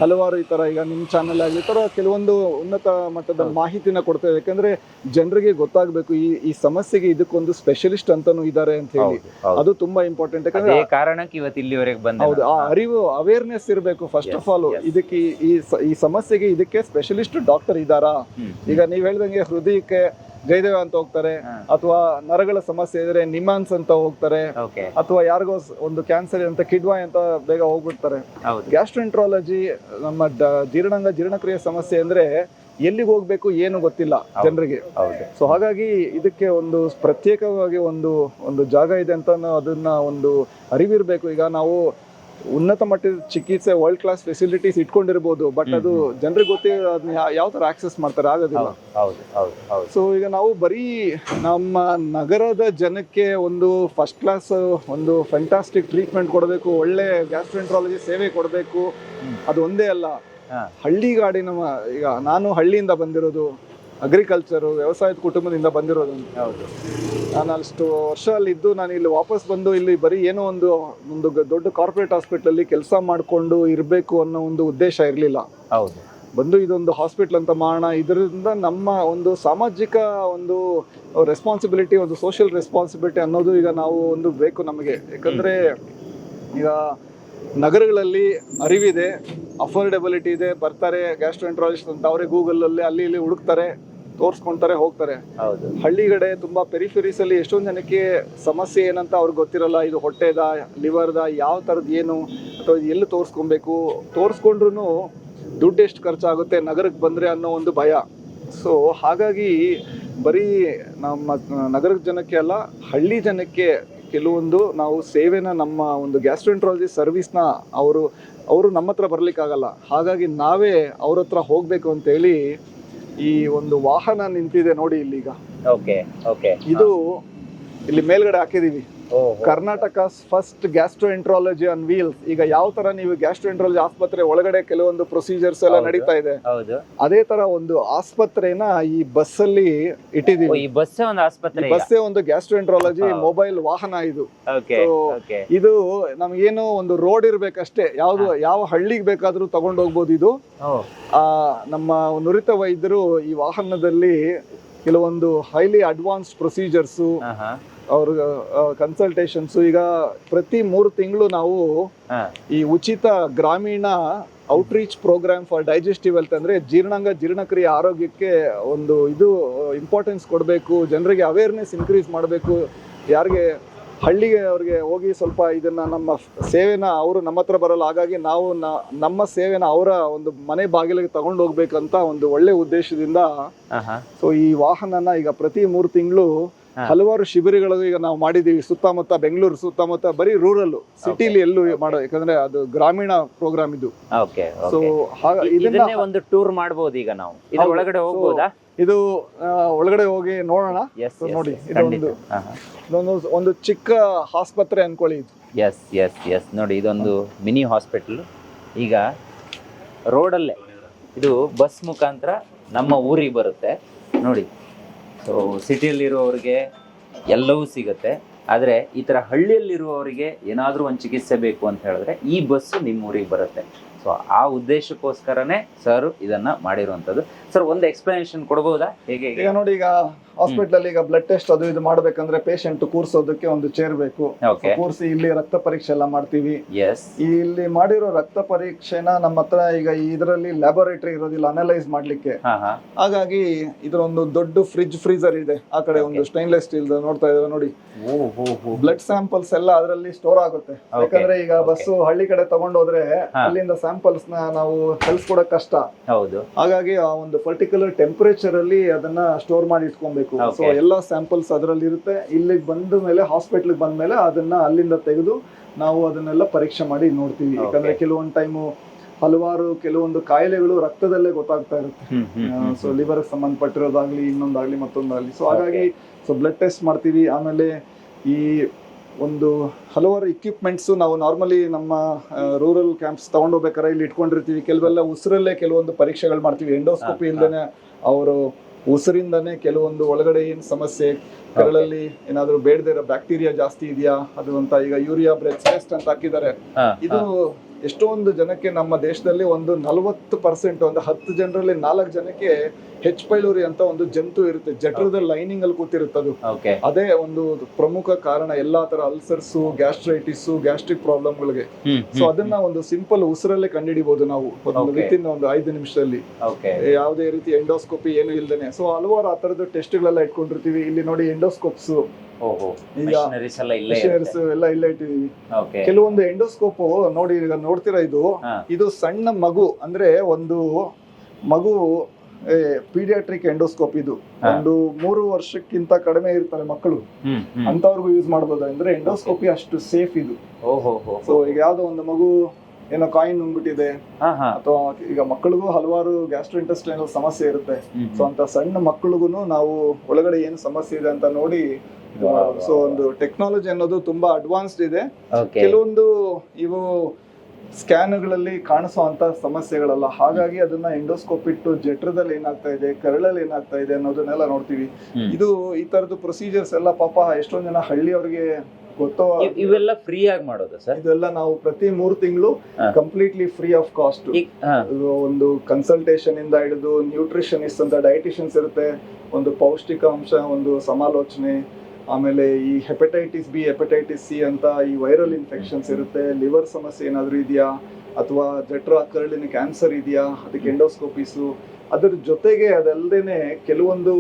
ಹಲವಾರು ಈ ತರ ಈಗ ನಿಮ್ ಚಾನೆಲ್ ಆಗಲಿ ಈ ತರ ಕೆಲವೊಂದು ಉನ್ನತ ಮಟ್ಟದ ಮಾಹಿತಿನ ಕೊಡ್ತೇವೆ. ಯಾಕಂದ್ರೆ ಜನರಿಗೆ ಗೊತ್ತಾಗ್ಬೇಕು ಈ ಸಮಸ್ಯೆಗೆ ಇದಕ್ಕೊಂದು ಸ್ಪೆಷಲಿಸ್ಟ್ ಅಂತಾನು ಇದಾರೆ ಅಂತ ಹೇಳಿ. ಅದು ತುಂಬಾ ಇಂಪಾರ್ಟೆಂಟ್. ಯಾಕಂದ್ರೆ ಕಾರಣಕ್ಕೆ ಇವತ್ತು ಇಲ್ಲಿವರೆಗೆ ಬಂದ ಹೌದು, ಆ ಅರಿವು ಅವೇರ್ನೆಸ್ ಇರಬೇಕು ಫಸ್ಟ್ ಆಫ್ ಆಲ್. ಇದಕ್ಕೆ ಈ ಸಮಸ್ಯೆಗೆ ಇದಕ್ಕೆ ಸ್ಪೆಷಲಿಸ್ಟ್ ಡಾಕ್ಟರ್ ಇದಾರಾ? ಈಗ ನೀವ್ ಹೇಳ್ದಂಗೆ ಹೃದಯಕ್ಕೆ ಜಯದೇವ ಅಂತ ಹೋಗ್ತಾರೆ, ಅಥವಾ ನರಗಳ ಸಮಸ್ಯೆ ಇದ್ರೆ ನಿಮಾನ್ಸ್ ಅಂತ ಹೋಗ್ತಾರೆ, ಅಥವಾ ಯಾರಿಗೋ ಒಂದು ಕ್ಯಾನ್ಸರ್ ಅಂತ ಕಿಡ್ವಾಯ್ ಅಂತ ಬೇಗ ಹೋಗ್ಬಿಡ್ತಾರೆ. ಗ್ಯಾಸ್ಟ್ರೋಎಂಟ್ರಾಲಜಿ ನಮ್ಮ ಜೀರ್ಣಕ್ರಿಯೆ ಸಮಸ್ಯೆ ಅಂದ್ರೆ ಎಲ್ಲಿಗೆ ಹೋಗ್ಬೇಕು ಏನು ಗೊತ್ತಿಲ್ಲ ಜನರಿಗೆ. ಸೊ ಹಾಗಾಗಿ ಇದಕ್ಕೆ ಒಂದು ಪ್ರತ್ಯೇಕವಾಗಿ ಒಂದು ಜಾಗ ಇದೆ ಅಂತ ಅದನ್ನ ಒಂದು ಅರಿವಿರ್ಬೇಕು. ಈಗ ನಾವು ಉನ್ನತ ಮಟ್ಟದ ಚಿಕಿತ್ಸೆ ವರ್ಲ್ಡ್ ಕ್ಲಾಸ್ ಫೆಸಿಲಿಟೀಸ್ ಇಟ್ಕೊಂಡಿರ್ಬೋದು, ಬಟ್ ಅದು ಜನರಿಗೆ ಗೊತ್ತಿಲ್ಲ ಅದನ್ನ ಯಾವ ತರ ಆಕ್ಸೆಸ್ ಮಾಡ್ತಾರೆ ಆಗೋದಿಲ್ಲ. ಸೊ ಈಗ ನಾವು ಬರೀ ನಮ್ಮ ನಗರದ ಜನಕ್ಕೆ ಒಂದು ಫಸ್ಟ್ ಕ್ಲಾಸ್ ಒಂದು ಫ್ಯಾಂಟಾಸ್ಟಿಕ್ ಟ್ರೀಟ್ಮೆಂಟ್ ಕೊಡಬೇಕು, ಒಳ್ಳೆ ಗ್ಯಾಸ್ಟ್ರೋಎಂಟ್ರಾಲಜಿ ಸೇವೆ ಕೊಡಬೇಕು, ಅದು ಒಂದೇ ಅಲ್ಲ. ಹಳ್ಳಿಗಾಡಿನ ಈಗ ನಾನು ಹಳ್ಳಿಯಿಂದ ಬಂದಿರೋದು, ಅಗ್ರಿಕಲ್ಚರು ವ್ಯವಸಾಯದ ಕುಟುಂಬದಿಂದ ಬಂದಿರೋದು. ನಾನು ಅಷ್ಟು ವರ್ಷ ಅಲ್ಲಿ ಇದ್ದು ನಾನು ಇಲ್ಲಿ ವಾಪಸ್ ಬಂದು ಇಲ್ಲಿ ಬರೀ ಏನೋ ಒಂದು ದೊಡ್ಡ ಕಾರ್ಪೊರೇಟ್ ಹಾಸ್ಪಿಟಲ್ ಕೆಲಸ ಮಾಡಿಕೊಂಡು ಇರಬೇಕು ಅನ್ನೋ ಒಂದು ಉದ್ದೇಶ ಇರಲಿಲ್ಲ. ಬಂದು ಇದೊಂದು ಹಾಸ್ಪಿಟಲ್ ಅಂತ ಮಾಡೋಣ, ಇದರಿಂದ ನಮ್ಮ ಒಂದು ಸಾಮಾಜಿಕ ಒಂದು ರೆಸ್ಪಾನ್ಸಿಬಿಲಿಟಿ, ಒಂದು ಸೋಷಿಯಲ್ ರೆಸ್ಪಾನ್ಸಿಬಿಲಿಟಿ ಅನ್ನೋದು ಈಗ ನಾವು ಒಂದು ಬೇಕು ನಮಗೆ. ಯಾಕಂದ್ರೆ ಈಗ ನಗರಗಳಲ್ಲಿ ಅರಿವಿದೆ, ಅಫೋರ್ಡೆಬಿಲಿಟಿ ಇದೆ, ಬರ್ತಾರೆ ಗ್ಯಾಸ್ಟ್ರೋಎಂಟ್ರಾಲಜಿಸ್ಟ್ ಅಂತ ಅವರೇ ಗೂಗಲಲ್ಲಿ ಅಲ್ಲಿ ಇಲ್ಲಿ ಹುಡುಕ್ತಾರೆ, ತೋರಿಸ್ಕೊಂತಾರೆ, ಹೋಗ್ತಾರೆ. ಹಳ್ಳಿಗಡೆ ತುಂಬಾ ಪೆರಿಫೆರೀಸ್ ಅಲ್ಲಿ ಎಷ್ಟೊಂದು ಜನಕ್ಕೆ ಸಮಸ್ಯೆ ಏನಂತ ಅವ್ರಿಗೆ ಗೊತ್ತಿರಲ್ಲ. ಇದು ಹೊಟ್ಟೆದ, ಲಿವರ್ದ, ಯಾವ ಥರದ್ದು ಏನು, ಅಥವಾ ಎಲ್ಲಿ ತೋರಿಸ್ಕೊಬೇಕು, ತೋರಿಸ್ಕೊಂಡ್ರು ದುಡ್ಡು ಎಷ್ಟು ಖರ್ಚಾಗುತ್ತೆ ನಗರಕ್ಕೆ ಬಂದ್ರೆ ಅನ್ನೋ ಒಂದು ಭಯ. ಸೊ ಹಾಗಾಗಿ ಬರೀ ನಮ್ಮ ನಗರದ ಜನಕ್ಕೆ ಅಲ್ಲ, ಹಳ್ಳಿ ಜನಕ್ಕೆ ಕೆಲವೊಂದು ನಾವು ಸೇವೆನ, ನಮ್ಮ ಒಂದು ಗ್ಯಾಸ್ಟ್ರೋಎಂಟ್ರಾಲಜಿ ಸರ್ವಿಸ್ನ ಅವರು ನಮ್ಮ ಹತ್ರ ಬರ್ಲಿಕ್ಕಾಗಲ್ಲ. ಹಾಗಾಗಿ ನಾವೇ ಅವ್ರ ಹತ್ರ ಹೋಗ್ಬೇಕು ಅಂತ ಹೇಳಿ ಈ ಒಂದು ವಾಹನ ನಿಂತಿದೆ ನೋಡಿ ಇಲ್ಲಿಗ. ಇದು ಇಲ್ಲಿ ಮೇಲ್ಗಡೆ ಹಾಕಿದೀವಿ, Karnataka first gastroenterology on wheels. ಈಗ ಯಾವ ತರ ನೀವು ಗ್ಯಾಸ್ಟ್ರೋಎಂಟ್ರಾಲಜಿ ಆಸ್ಪತ್ರೆ ಒಳಗಡೆ ಕೆಲವೊಂದು ಪ್ರೊಸೀಜರ್ಸ್ ಎಲ್ಲ ನಡೀತಾ ಇದೆ, ಅದೇ ತರ ಒಂದು ಆಸ್ಪತ್ರೆನ ಈ ಬಸ್ ಅಲ್ಲಿ ಇಟ್ಟಿದೀವಿ. ಬಸ್ಸೇ ಒಂದು ಗ್ಯಾಸ್ಟ್ರೋಎಂಟ್ರಾಲಜಿ ಮೊಬೈಲ್ ವಾಹನ ಇದು. ಇದು ನಮ್ಗೇನು ಒಂದು ರೋಡ್ ಇರ್ಬೇಕಷ್ಟೇ, ಯಾವ ಹಳ್ಳಿಗೆ ಬೇಕಾದ್ರೂ ತಗೊಂಡು ಹೋಗ್ಬೋದು. ಇದು ನಮ್ಮ ನುರಿತ ವೈದ್ಯರು ಈ ವಾಹನದಲ್ಲಿ ಕೆಲವೊಂದು ಹೈಲಿ ಅಡ್ವಾನ್ಸ್ಡ್ ಪ್ರೊಸೀಜರ್ಸು, ಅವ್ರ ಕನ್ಸಲ್ಟೇಷನ್ಸ್. ಈಗ ಪ್ರತಿ 3 ತಿಂಗಳು ನಾವು ಈ ಉಚಿತ ಗ್ರಾಮೀಣ outreach program for digestive health, ಅಂದ್ರೆ ಜೀರ್ಣಕ್ರಿಯೆ ಆರೋಗ್ಯಕ್ಕೆ ಒಂದು ಇದು ಇಂಪಾರ್ಟೆನ್ಸ್ ಕೊಡಬೇಕು, ಜನರಿಗೆ ಅವೇರ್ನೆಸ್ ಇನ್ಕ್ರೀಸ್ ಮಾಡಬೇಕು. ಯಾರಿಗೆ ಹಳ್ಳಿಗೆ ಅವ್ರಿಗೆ ಹೋಗಿ ಸ್ವಲ್ಪ ಇದನ್ನ ನಮ್ಮ ಸೇವೆನ ಅವರು ನಮ್ಮ ಹತ್ರ ಬರಲ್ಲ, ಹಾಗಾಗಿ ನಾವು ನಮ್ಮ ಸೇವೆನ ಅವರ ಒಂದು ಮನೆ ಬಾಗಿಲಿಗೆ ತಗೊಂಡು ಹೋಗ್ಬೇಕಂತ ಒಂದು ಒಳ್ಳೆ ಉದ್ದೇಶದಿಂದ ಸೊ ಈ ವಾಹನನ ಈಗ ಪ್ರತಿ 3 ತಿಂಗಳು ಹಲವಾರು ಶಿಬಿರಗಳು ಈಗ ನಾವು ಮಾಡಿದೀವಿ. ಸುತ್ತಮುತ್ತ ಬೆಂಗಳೂರು ಸುತ್ತಮುತ್ತ, ಬರೀ ರೂರಲ್, ಸಿಟಿಲಿ ಎಲ್ಲೂ ಮಾಡೋ, ಯಾಕಂದ್ರೆ ಅದು ಗ್ರಾಮೀಣ ಪ್ರೋಗ್ರಾಮ್ ಇದು. ಸೊ ಇದನ್ನ ಒಂದು ಟೂರ್ ಮಾಡಬಹುದು. ಈಗ ನಾವು ಒಳಗಡೆ ಹೋಗ್ಬೋದಾ? ಇದು ಒಳಗಡೆ ಹೋಗಿ ನೋಡೋಣ. ನೋಡಿ, ಒಂದು ಚಿಕ್ಕ ಆಸ್ಪತ್ರೆ ಅನ್ಕೊಳ್ಳಿ ಇದು. ಎಸ್ ನೋಡಿ, ಇದೊಂದು ಮಿನಿ ಹಾಸ್ಪಿಟಲ್. ಈಗ ರೋಡಲ್ಲೇ ಇದು ಬಸ್ ಮುಖಾಂತರ ನಮ್ಮ ಊರಿಗೆ ಬರುತ್ತೆ ನೋಡಿ. ಸೊ ಸಿಟಿಯಲ್ಲಿರುವವರಿಗೆ ಎಲ್ಲವೂ ಸಿಗುತ್ತೆ, ಆದರೆ ಈ ಥರ ಹಳ್ಳಿಯಲ್ಲಿರುವವರಿಗೆ ಏನಾದರೂ ಒಂದು ಚಿಕಿತ್ಸೆ ಬೇಕು ಅಂತ ಹೇಳಿದ್ರೆ ಈ ಬಸ್ಸು ನಿಮ್ಮ ಊರಿಗೆ ಬರುತ್ತೆ. ಸೊ ಆ ಉದ್ದೇಶಕ್ಕೋಸ್ಕರನೇ ಸರ್ ಇದನ್ನ ಮಾಡಿರುವಂಥದ್ದು. ಸರ್ ಒಂದು ಎಕ್ಸ್ಪ್ಲನೇಷನ್ ಕೊಡಬಹುದಾ? ಹೇಗೆ? ಈಗ ನೋಡಿ, ಈಗ ಹಾಸ್ಪಿಟಲ್ ಈಗ ಬ್ಲಡ್ ಟೆಸ್ಟ್ ಅದು ಇದು ಮಾಡ್ಬೇಕಂದ್ರೆ ಪೇಷಂಟ್ ಕೂರ್ಸೋದಕ್ಕೆ ಒಂದು ಚೇರ್ ಬೇಕು. ಕೂರ್ಸಿ ಇಲ್ಲಿ ರಕ್ತ ಪರೀಕ್ಷೆ ಎಲ್ಲ ಮಾಡ್ತೀವಿ. ಇಲ್ಲಿ ಮಾಡಿರೋ ರಕ್ತ ಪರೀಕ್ಷೆನ ನಮ್ಮ ಹತ್ರ ಈಗ ಇದರಲ್ಲಿ ಲ್ಯಾಬೋರೇಟರಿ ಇರೋದಿಲ್ಲ ಅನಲೈಸ್ ಮಾಡ್ಲಿಕ್ಕೆ. ಹಾಗಾಗಿ ಇದರೊಂದು ದೊಡ್ಡ ಫ್ರೀಜರ್ ಇದೆ ಆ ಕಡೆ, ಒಂದು ಸ್ಟೈನ್ಲೆಸ್ ಸ್ಟೀಲ್ ನೋಡ್ತಾ ಇದ್ದಾರೆ ನೋಡಿ. ಬ್ಲಡ್ ಸ್ಯಾಂಪಲ್ಸ್ ಎಲ್ಲ ಅದರಲ್ಲಿ ಸ್ಟೋರ್ ಆಗುತ್ತೆ. ಯಾಕಂದ್ರೆ ಈಗ ಬಸ್ಸು ಹಳ್ಳಿ ಕಡೆ ತಗೊಂಡೋದ್ರೆ ಅಲ್ಲಿಂದ ಸ್ಯಾಂಪಲ್ಸ್ ನ ನಾವು ಕಳ್ಸ್ಕೊಡಕ್ ಕಷ್ಟ. ಹಾಗಾಗಿ ಆ ಒಂದು ಪರ್ಟಿಕ್ಯುಲರ್ ಟೆಂಪರೇಚರ್ ಅಲ್ಲಿ ಅದನ್ನ ಸ್ಟೋರ್ ಮಾಡಿ ಇಟ್ಕೊಬೇಕು. ಸೊ ಎಲ್ಲಾ ಸ್ಯಾಂಪಲ್ಸ್ ಅದರಲ್ಲಿ ಇರುತ್ತೆ. ಇಲ್ಲಿಗೆ ಬಂದ ಮೇಲೆ, ಹಾಸ್ಪಿಟಲ್ ಬಂದ ಮೇಲೆ ಅದನ್ನ ಅಲ್ಲಿಂದ ತೆಗೆದು ನಾವು ಅದನ್ನೆಲ್ಲ ಪರೀಕ್ಷೆ ಮಾಡಿ ನೋಡ್ತೀವಿ. ಯಾಕಂದ್ರೆ ಕೆಲವೊಂದು ಟೈಮು ಕೆಲವೊಂದು ಕಾಯಿಲೆಗಳು ರಕ್ತದಲ್ಲೇ ಗೊತ್ತಾಗ್ತಾ ಇರುತ್ತೆ. ಸೊ ಲಿವರ್ ಸಂಬಂಧಪಟ್ಟಿರೋದಾಗ್ಲಿ, ಇನ್ನೊಂದಾಗ್ಲಿ, ಮತ್ತೊಂದಾಗ್ಲಿ. ಸೊ ಹಾಗಾಗಿ ಬ್ಲಡ್ ಟೆಸ್ಟ್ ಮಾಡ್ತೀವಿ. ಆಮೇಲೆ ಈ ಒಂದು ಹಲವಾರು ಇಕ್ವಿಪ್ಮೆಂಟ್ಸ್ ನಾವು ನಾರ್ಮಲಿ ನಮ್ಮ ರೂರಲ್ ಕ್ಯಾಂಪ್ಸ್ ತಗೊಂಡೋಗ್ಬೇಕಾದ್ರೆ ಇಲ್ಲಿ ಇಟ್ಕೊಂಡಿರ್ತೀವಿ. ಕೆಲವೆಲ್ಲ ಉಸಿರಲ್ಲೇ ಕೆಲವೊಂದು ಪರೀಕ್ಷೆಗಳು ಮಾಡ್ತೀವಿ. ಎಂಡೋಸ್ಕೋಪಿ ಇಲ್ದೇನೆ ಅವರು ಉಸಿರಿಂದಾನೇ ಕೆಲವೊಂದು ಒಳಗಡೆ ಏನ್ ಸಮಸ್ಯೆ, ಕರಳಲ್ಲಿ ಏನಾದ್ರು ಬೇಡದೇ ಇರೋ ಬ್ಯಾಕ್ಟೀರಿಯಾ ಜಾಸ್ತಿ ಇದೆಯಾ ಅದು ಅಂತ. ಈಗ ಯೂರಿಯಾ ಬ್ರೆತ್ ಟೆಸ್ಟ್ ಅಂತ ಹಾಕಿದ್ದಾರೆ. ಇದು ಎಷ್ಟೊಂದು ಜನಕ್ಕೆ ನಮ್ಮ ದೇಶದಲ್ಲಿ ಒಂದು 40%, ಒಂದು 10 ಜನರಲ್ಲಿ 4 ಜನಕ್ಕೆ ಹೆಚ್ ಪೈಲೋರಿ ಅಂತ ಒಂದು ಜಂತು ಇರುತ್ತೆ, ಜಠರದ ಲೈನಿಂಗ್ ಅಲ್ಲಿ ಕೂತಿರುತ್ತದು. ಓಕೆ. ಅದೇ ಒಂದು ಪ್ರಮುಖ ಕಾರಣ ಎಲ್ಲಾ ತರ ಅಲ್ಸರ್ಸ್, ಗ್ಯಾಸ್ಟ್ರೈಟಿಸ್, ಗ್ಯಾಸ್ಟ್ರಿಕ್ ಪ್ರಾಬ್ಲಮ್ಗಳಿಗೆ. ಸೊ ಅದನ್ನ ಒಂದು ಸಿಂಪಲ್ ಉಸಿರಲ್ಲೇ ಕಂಡುಹಿಡಿಬಹುದು ನಾವು ವಿತಿನ್ ಒಂದು 5 ನಿಮಿಷದಲ್ಲಿ, ಯಾವುದೇ ರೀತಿ ಎಂಡೋಸ್ಕೋಪಿ ಏನು ಇಲ್ದೇನೆ. ಸೊ ಹಲವಾರು ಆ ತರದ ಟೆಸ್ಟ್ ಗಳೆಲ್ಲ ಇಟ್ಕೊಂಡಿರ್ತೀವಿ. ಇಲ್ಲಿ ನೋಡಿ ಎಂಡೋಸ್ಕೋಪ್ಸ್ ಎಲ್ಲ ಇಲ್ಲೇ ಇಟ್ಟಿದೀವಿ. ಕೆಲವೊಂದು ಎಂಡೋಸ್ಕೋಪ್ ನೋಡಿ, ಈಗ ನೋಡ್ತೀರಾ, ಇದು ಸಣ್ಣ ಮಗು, ಅಂದ್ರೆ ಒಂದು ಮಗು ಪೀಡಿಯಾಟ್ರಿಕ್ ಎಂಡೋಸ್ಕೋಪ್. ಇದು ಒಂದು 3 ವರ್ಷಕ್ಕಿಂತ ಕಡಿಮೆ ಇರ್ತಾರೆ ಮಕ್ಕಳು, ಅಂತವ್ರಿಗೂ ಯೂಸ್ ಮಾಡಬಹುದು. ಅಂದ್ರೆ ಎಂಡೋಸ್ಕೋಪಿ ಅಷ್ಟು ಸೇಫ್ ಇದು. ಸೊ ಈಗ ಯಾವ್ದೋ ಒಂದು ಮಗು ಏನೋ ಕಾಯಿನ್ ನುಂಗ್ಬಿಟ್ಟಿದೆ, ಅಥವಾ ಈಗ ಮಕ್ಕಳಿಗೂ ಹಲವಾರು ಗ್ಯಾಸ್ಟ್ರೋಇಂಟೆಸ್ಟೈನಲ್ ಸಮಸ್ಯೆ ಇರುತ್ತೆ. ಸೊ ಅಂತ ಸಣ್ಣ ಮಕ್ಕಳಿಗೂ ನಾವು ಒಳಗಡೆ ಏನು ಸಮಸ್ಯೆ ಇದೆ ಅಂತ ನೋಡಿ. ಸೊ ಒಂದು ಟೆಕ್ನಾಲಜಿ ಅನ್ನೋದು ತುಂಬಾ ಅಡ್ವಾನ್ಸ್ಡ್ ಇದೆ. ಕೆಲವೊಂದು ಇವು ಸ್ಕ್ಯಾನ್ಗಳಲ್ಲಿ ಕಾಣಿಸುವಂತ ಸಮಸ್ಯೆಗಳಲ್ಲ, ಹಾಗಾಗಿ ಅದನ್ನ ಎಂಡೋಸ್ಕೋಪ್ ಇಟ್ಟು ಜಠರದಲ್ಲಿ ಏನಾಗ್ತಾ ಇದೆ, ಕರಳಲ್ಲಿ ಏನಾಗ್ತಾ ಇದೆ ಅನ್ನೋದನ್ನೆಲ್ಲ ನೋಡ್ತೀವಿ. ಇದು ಈ ತರದ್ದು ಪ್ರೊಸೀಜರ್ಸ್ ಎಲ್ಲ ಪಾಪ ಎಷ್ಟೊಂದ್ ಜನ ಹಳ್ಳಿಯವ್ರಿಗೆ ಗೊತ್ತೋ. ಇವೆಲ್ಲ ಫ್ರೀ ಆಗಿ ಮಾಡೋದು ಸರ್? ಇದೆಲ್ಲ ನಾವು ಪ್ರತಿ 3 ತಿಂಗಳು ಕಂಪ್ಲೀಟ್ಲಿ ಫ್ರೀ ಆಫ್ ಕಾಸ್ಟ್. ಒಂದು ಕನ್ಸಲ್ಟೇಷನ್ ಇಂದ ಹಿಡಿದು ನ್ಯೂಟ್ರಿಷನಿಸ್ಟ್ ಅಂತ ಡಯಟಿಷಿಯನ್ಸ್ ಇರುತ್ತೆ, ಒಂದು ಪೌಷ್ಟಿಕಾಂಶ ಒಂದು ಸಮಾಲೋಚನೆ, ಆಮೇಲೆ ಈ ಹೆಪಟೈಟಿಸ್ ಬಿ, ಹೆಪಟೈಟಿಸ್ ಸಿ ಅಂತ ಈ ವೈರಲ್ ಇನ್ಫೆಕ್ಷನ್ಸ್ ಇರುತ್ತೆ, ಲಿವರ್ ಸಮಸ್ಯೆ ಏನಾದ್ರು ಇದೆಯಾ, ಅಥವಾ ಜಠರ ಕರಳಿನ ಕ್ಯಾನ್ಸರ್ ಇದೆಯಾ, ಅದಕ್ಕೆ ಎಂಡೋಸ್ಕೋಪಿಸು. ಅದ್ರ ಜೊತೆಗೆ ಅದಲ್ಲದೇನೆ ಕೆಲವೊಂದು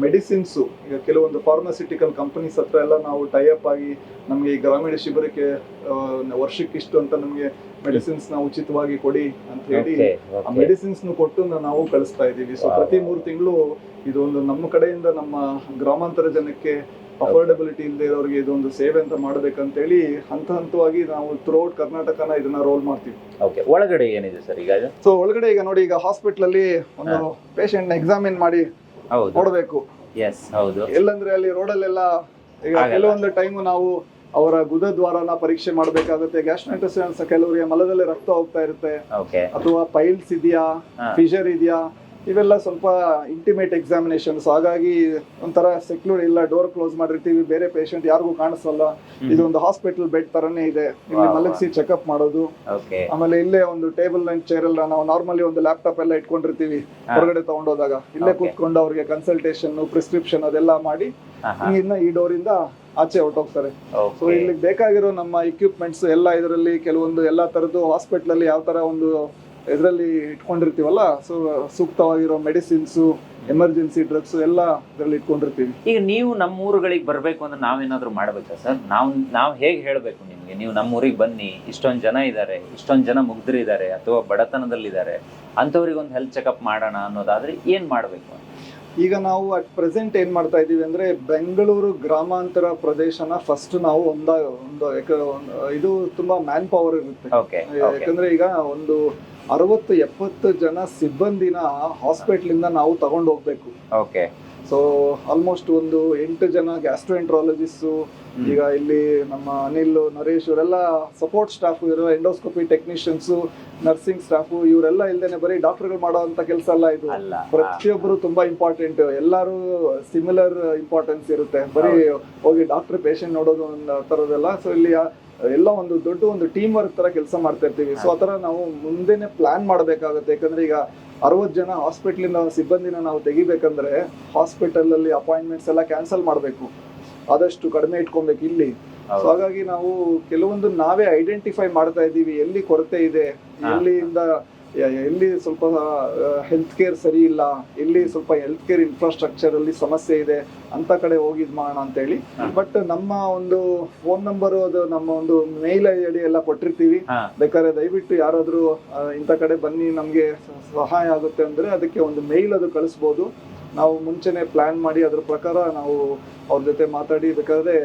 ಮೆಡಿಸಿನ್ಸ್, ಈಗ ಕೆಲವೊಂದು ಫಾರ್ಮಾಸ್ಯೂಟಿಕಲ್ ಕಂಪನೀಸ್ ಹತ್ರ ಎಲ್ಲ ನಾವು ಟೈಅಪ್ ಆಗಿ ನಮ್ಗೆ ಈ ಗ್ರಾಮೀಣ ಶಿಬಿರಕ್ಕೆ ವರ್ಷಕ್ಕಿಷ್ಟು ಅಂತ ನಮ್ಗೆ ಮೆಡಿಸಿನ್ಸ್ ನ ಉಚಿತವಾಗಿ ಕೊಡಿ ಅಂತ ಹೇಳಿ ಆ ಮೆಡಿಸಿನ್ಸ್ ಕೊಟ್ಟು ನಾವು ಕಳಿಸ್ತಾ ಇದೀವಿ. ಸೊ ಪ್ರತಿ 3 ತಿಂಗಳು ಇದೊಂದು ನಮ್ಮ ಕಡೆಯಿಂದ ನಮ್ಮ ಗ್ರಾಮಾಂತರ ಜನಕ್ಕೆ ಅಫೋರ್ಡಬಿಲಿಟಿ ಇಲ್ಲದೆ ಇರೋರಿಗೆ ಇದೊಂದು ಸೇವೆ ಅಂತ ಮಾಡ್ಬೇಕಂತ ಹೇಳಿ ಹಂತವಾಗಿ ನಾವು ಥ್ರೂಔಟ್ ಕರ್ನಾಟಕನ ಇದನ್ನ ರೋಲ್ ಮಾಡ್ತೀವಿ. ಒಳಗಡೆ ಏನಿದೆ ಸರ್ ಈಗ? ಸೊ ಒಳಗಡೆ ಈಗ ನೋಡಿ, ಈಗ ಹಾಸ್ಪಿಟಲ್ ಅಲ್ಲಿ ಒಂದು ಪೇಷಂಟ್ ನ ಎಕ್ಸಾಮಿನ್ ಮಾಡಿ ನೋಡ್ಬೇಕು. ಎಲ್ಲಂದ್ರೆ ಅಲ್ಲಿ ರೋಡಲ್ಲೆಲ್ಲ ಈಗ ಕೆಲವೊಂದು ಟೈಮ್ ನಾವು ಅವರ ಗುದದ್ವಾರನ ಪರೀಕ್ಷೆ ಮಾಡ್ಬೇಕಾಗುತ್ತೆ. ಗ್ಯಾಸ್ಟ್ರೋಇಂಟೆಸ್ಟೈನಲ್ ಕೆಲವರಿಗೆ ಮಲದಲ್ಲಿ ರಕ್ತ ಹೋಗ್ತಾ ಇರುತ್ತೆ, ಅಥವಾ ಪೈಲ್ಸ್ ಇದೆಯಾ, ಫಿಶರ್ ಇದೆಯಾ, ಇವೆಲ್ಲ ಸ್ವಲ್ಪ ಇಂಟಿಮೇಟ್ ಎಕ್ಸಾಮಿನೇಷನ್ಸ್. ಹಾಗಾಗಿ ಒಂಥರ ಸೆಕ್ಯೂರ್ ಇಲ್ಲ, ಡೋರ್ ಕ್ಲೋಸ್ ಮಾಡಿರ್ತೀವಿ, ಬೇರೆ ಪೇಷಂಟ್ ಯಾರಿಗೂ ಕಾಣಿಸಲ್ಲ. ಇದೊಂದು ಹಾಸ್ಪಿಟಲ್ ಬೆಡ್ ತರನೇ ಇದೆ, ಇಲ್ಲಿ ಮಲಗಿಸಿ ಚೆಕ್ಅಪ್ ಮಾಡೋದು. ಆಮೇಲೆ ಇಲ್ಲೇ ಒಂದು ಟೇಬಲ್ ಅಂಡ್ ಚೇರ್ ಎಲ್ಲ ನಾವು ನಾರ್ಮಲಿ ಒಂದು ಲ್ಯಾಪ್ಟಾಪ್ ಎಲ್ಲ ಇಟ್ಕೊಂಡಿರ್ತೀವಿ, ಹೊರಗಡೆ ತಗೊಂಡೋದಾಗ ಇಲ್ಲೇ ಕೂತ್ಕೊಂಡು ಅವ್ರಿಗೆ ಕನ್ಸಲ್ಟೇಷನ್, ಪ್ರಿಸ್ಕ್ರಿಪ್ಷನ್ ಅದೆಲ್ಲ ಮಾಡಿ ಇನ್ನ ಈ ಡೋರ್ ಇಂದ ಆಚೆ ಹೊರಟೋಗ್ತಾರೆ. ಸೊ ಇಲ್ಲಿ ಬೇಕಾಗಿರೋ ನಮ್ಮ ಇಕ್ವಿಪ್ಮೆಂಟ್ಸ್ ಎಲ್ಲ ಇದರಲ್ಲಿ, ಕೆಲವೊಂದು ಎಲ್ಲಾ ತರದ್ದು ಹಾಸ್ಪಿಟಲ್ ಅಲ್ಲಿ ಯಾವ ತರ ಒಂದು ಇದರಲ್ಲಿ ಇಟ್ಕೊಂಡಿರ್ತೀವಲ್ಲ, ಸೊ ಸೂಕ್ತವಾಗಿರೋ ಮೆಡಿಸಿನ್ಸ್, ಎಮರ್ಜೆನ್ಸಿ ಡ್ರಗ್ಸ್ ಎಲ್ಲ ಇದರಲ್ಲಿ ಇಟ್ಕೊಂಡಿರ್ತೀವಿ. ಈಗ ನೀವು ನಮ್ಮ ಊರುಗಳಿಗೆ ಬರ್ಬೇಕು ಅಂದ್ರೆ ನಾವೇನಾದ್ರೂ ಮಾಡ್ಬೇಕಾ ಸರ್? ನಾವು ಹೇಗೆ ಹೇಳ್ಬೇಕು ನಿಮ್ಗೆ, ನೀವು ನಮ್ಮ ಊರಿಗೆ ಬನ್ನಿ, ಇಷ್ಟೊಂದು ಜನ ಇದ್ದಾರೆ, ಇಷ್ಟೊಂದು ಜನ ಮುಗ್ಧರಿದ್ದಾರೆ ಅಥವಾ ಬಡತನದಲ್ಲಿದ್ದಾರೆ, ಅಂಥವ್ರಿಗೆ ಒಂದು ಹೆಲ್ತ್ ಚೆಕಪ್ ಮಾಡೋಣ ಅನ್ನೋದಾದ್ರೆ ಏನ್ ಮಾಡ್ಬೇಕು? ಈಗ ನಾವು ಅಟ್ ಪ್ರೆಸೆಂಟ್ ಏನ್ ಮಾಡ್ತಾ ಇದೀವಿ ಅಂದ್ರೆ, ಬೆಂಗಳೂರು ಗ್ರಾಮಾಂತರ ಪ್ರದೇಶನ ಫಸ್ಟ್ ನಾವು ಇದು ತುಂಬಾ ಮ್ಯಾನ್ ಪವರ್ ಇರುತ್ತೆ. ಯಾಕಂದ್ರೆ ಈಗ ಒಂದು 60-70 ಜನ ಸಿಬ್ಬಂದಿನ ಹಾಸ್ಪಿಟಲ್ ಇಂದ ನಾವು ತಗೊಂಡು ಹೋಗ್ಬೇಕು. ಸೊ ಆಲ್ಮೋಸ್ಟ್ ಒಂದು 8 ಜನ ಗ್ಯಾಸ್ಟ್ರೋಎಂಟ್ರಾಲಜಿಸ್ಟ್, ಈಗ ಇಲ್ಲಿ ನಮ್ಮ ಅನಿಲ್, ನರೇಶ್ ಇವರೆಲ್ಲ ಸಪೋರ್ಟ್ ಸ್ಟಾಫ್ ಇರೋ, ಎಂಡೋಸ್ಕೋಪಿ ಟೆಕ್ನಿಷಿಯನ್ಸ್, ನರ್ಸಿಂಗ್ ಸ್ಟಾಫ್, ಇವರೆಲ್ಲ ಇಲ್ದೇನೆ ಬರೀ ಡಾಕ್ಟರ್ಗಳು ಮಾಡೋ ಅಂತ ಕೆಲಸ ಅಲ್ಲ ಇದು. ಪ್ರತಿಯೊಬ್ಬರು ತುಂಬಾ ಇಂಪಾರ್ಟೆಂಟ್, ಎಲ್ಲರೂ ಸಿಮಿಲರ್ ಇಂಪಾರ್ಟೆನ್ಸ್ ಇರುತ್ತೆ. ಬರೀ ಹೋಗಿ ಡಾಕ್ಟರ್ ಪೇಷಂಟ್ ನೋಡೋದು ಒಂದು ತರದೆಲ್ಲ. ಸೊ ಇಲ್ಲಿ ಎಲ್ಲ ಒಂದು ದೊಡ್ಡ ಒಂದು ಟೀಮ್ ವರ್ಕ್ ತರ ಕೆಲಸ ಮಾಡ್ತಾ ಇರ್ತೀವಿ. ಸೊ ಆತರ ನಾವು ಮುಂದೆನೆ ಪ್ಲಾನ್ ಮಾಡ್ಬೇಕಾಗುತ್ತೆ. ಯಾಕಂದ್ರೆ ಈಗ 60 ಜನ ಹಾಸ್ಪಿಟಲ್ ಸಿಬ್ಬಂದಿನ ನಾವು ತೆಗಿಬೇಕಂದ್ರೆ ಹಾಸ್ಪಿಟಲ್ ಅಲ್ಲಿ ಅಪಾಯಿಂಟ್ಮೆಂಟ್ಸ್ ಎಲ್ಲ ಕ್ಯಾನ್ಸಲ್ ಮಾಡ್ಬೇಕು, ಆದಷ್ಟು ಕಡಿಮೆ ಇಟ್ಕೊಬೇಕು ಇಲ್ಲಿ. ಸೊ ಹಾಗಾಗಿ ನಾವು ಕೆಲವೊಂದು ನಾವೇ ಐಡೆಂಟಿಫೈ ಮಾಡ್ತಾ ಇದ್ದೀವಿ, ಎಲ್ಲಿ ಕೊರತೆ ಇದೆ, ಎಲ್ಲಿ ಸ್ವಲ್ಪ ಹೆಲ್ತ್ ಕೇರ್ ಸರಿ ಇಲ್ಲ, ಎಲ್ಲಿ ಸ್ವಲ್ಪ ಹೆಲ್ತ್ ಕೇರ್ ಇನ್ಫ್ರಾಸ್ಟ್ರಕ್ಚರ್ ಅಲ್ಲಿ ಸಮಸ್ಯೆ ಇದೆ ಅಂತ ಕಡೆ ಹೋಗಿ ಇದು ಮಾಡೋಣ ಅಂತ ಹೇಳಿ. ಬಟ್ ನಮ್ಮ ಒಂದು ಫೋನ್ ನಂಬರ್, ಅದು ನಮ್ಮ ಒಂದು ಮೇಲ್ ಐಡಿ ಎಲ್ಲ ಕೊಟ್ಟಿರ್ತೀವಿ. ಬೇಕಾದ್ರೆ ದಯವಿಟ್ಟು ಯಾರಾದ್ರೂ ಇಂಥ ಕಡೆ ಬನ್ನಿ, ನಮ್ಗೆ ಸಹಾಯ ಆಗುತ್ತೆ ಅಂದ್ರೆ ಅದಕ್ಕೆ ಒಂದು ಮೇಲ್ ಅದು ಕಳಿಸ್ಬೋದು. ನಾವು ಮುಂಚೆನೆ ಪ್ಲಾನ್ ಮಾಡಿ ಅದ್ರ ಪ್ರಕಾರ ನಾವು ಅವ್ರ ಜೊತೆ ಮಾತಾಡಿ, ಬೇಕಾದ್ರೆ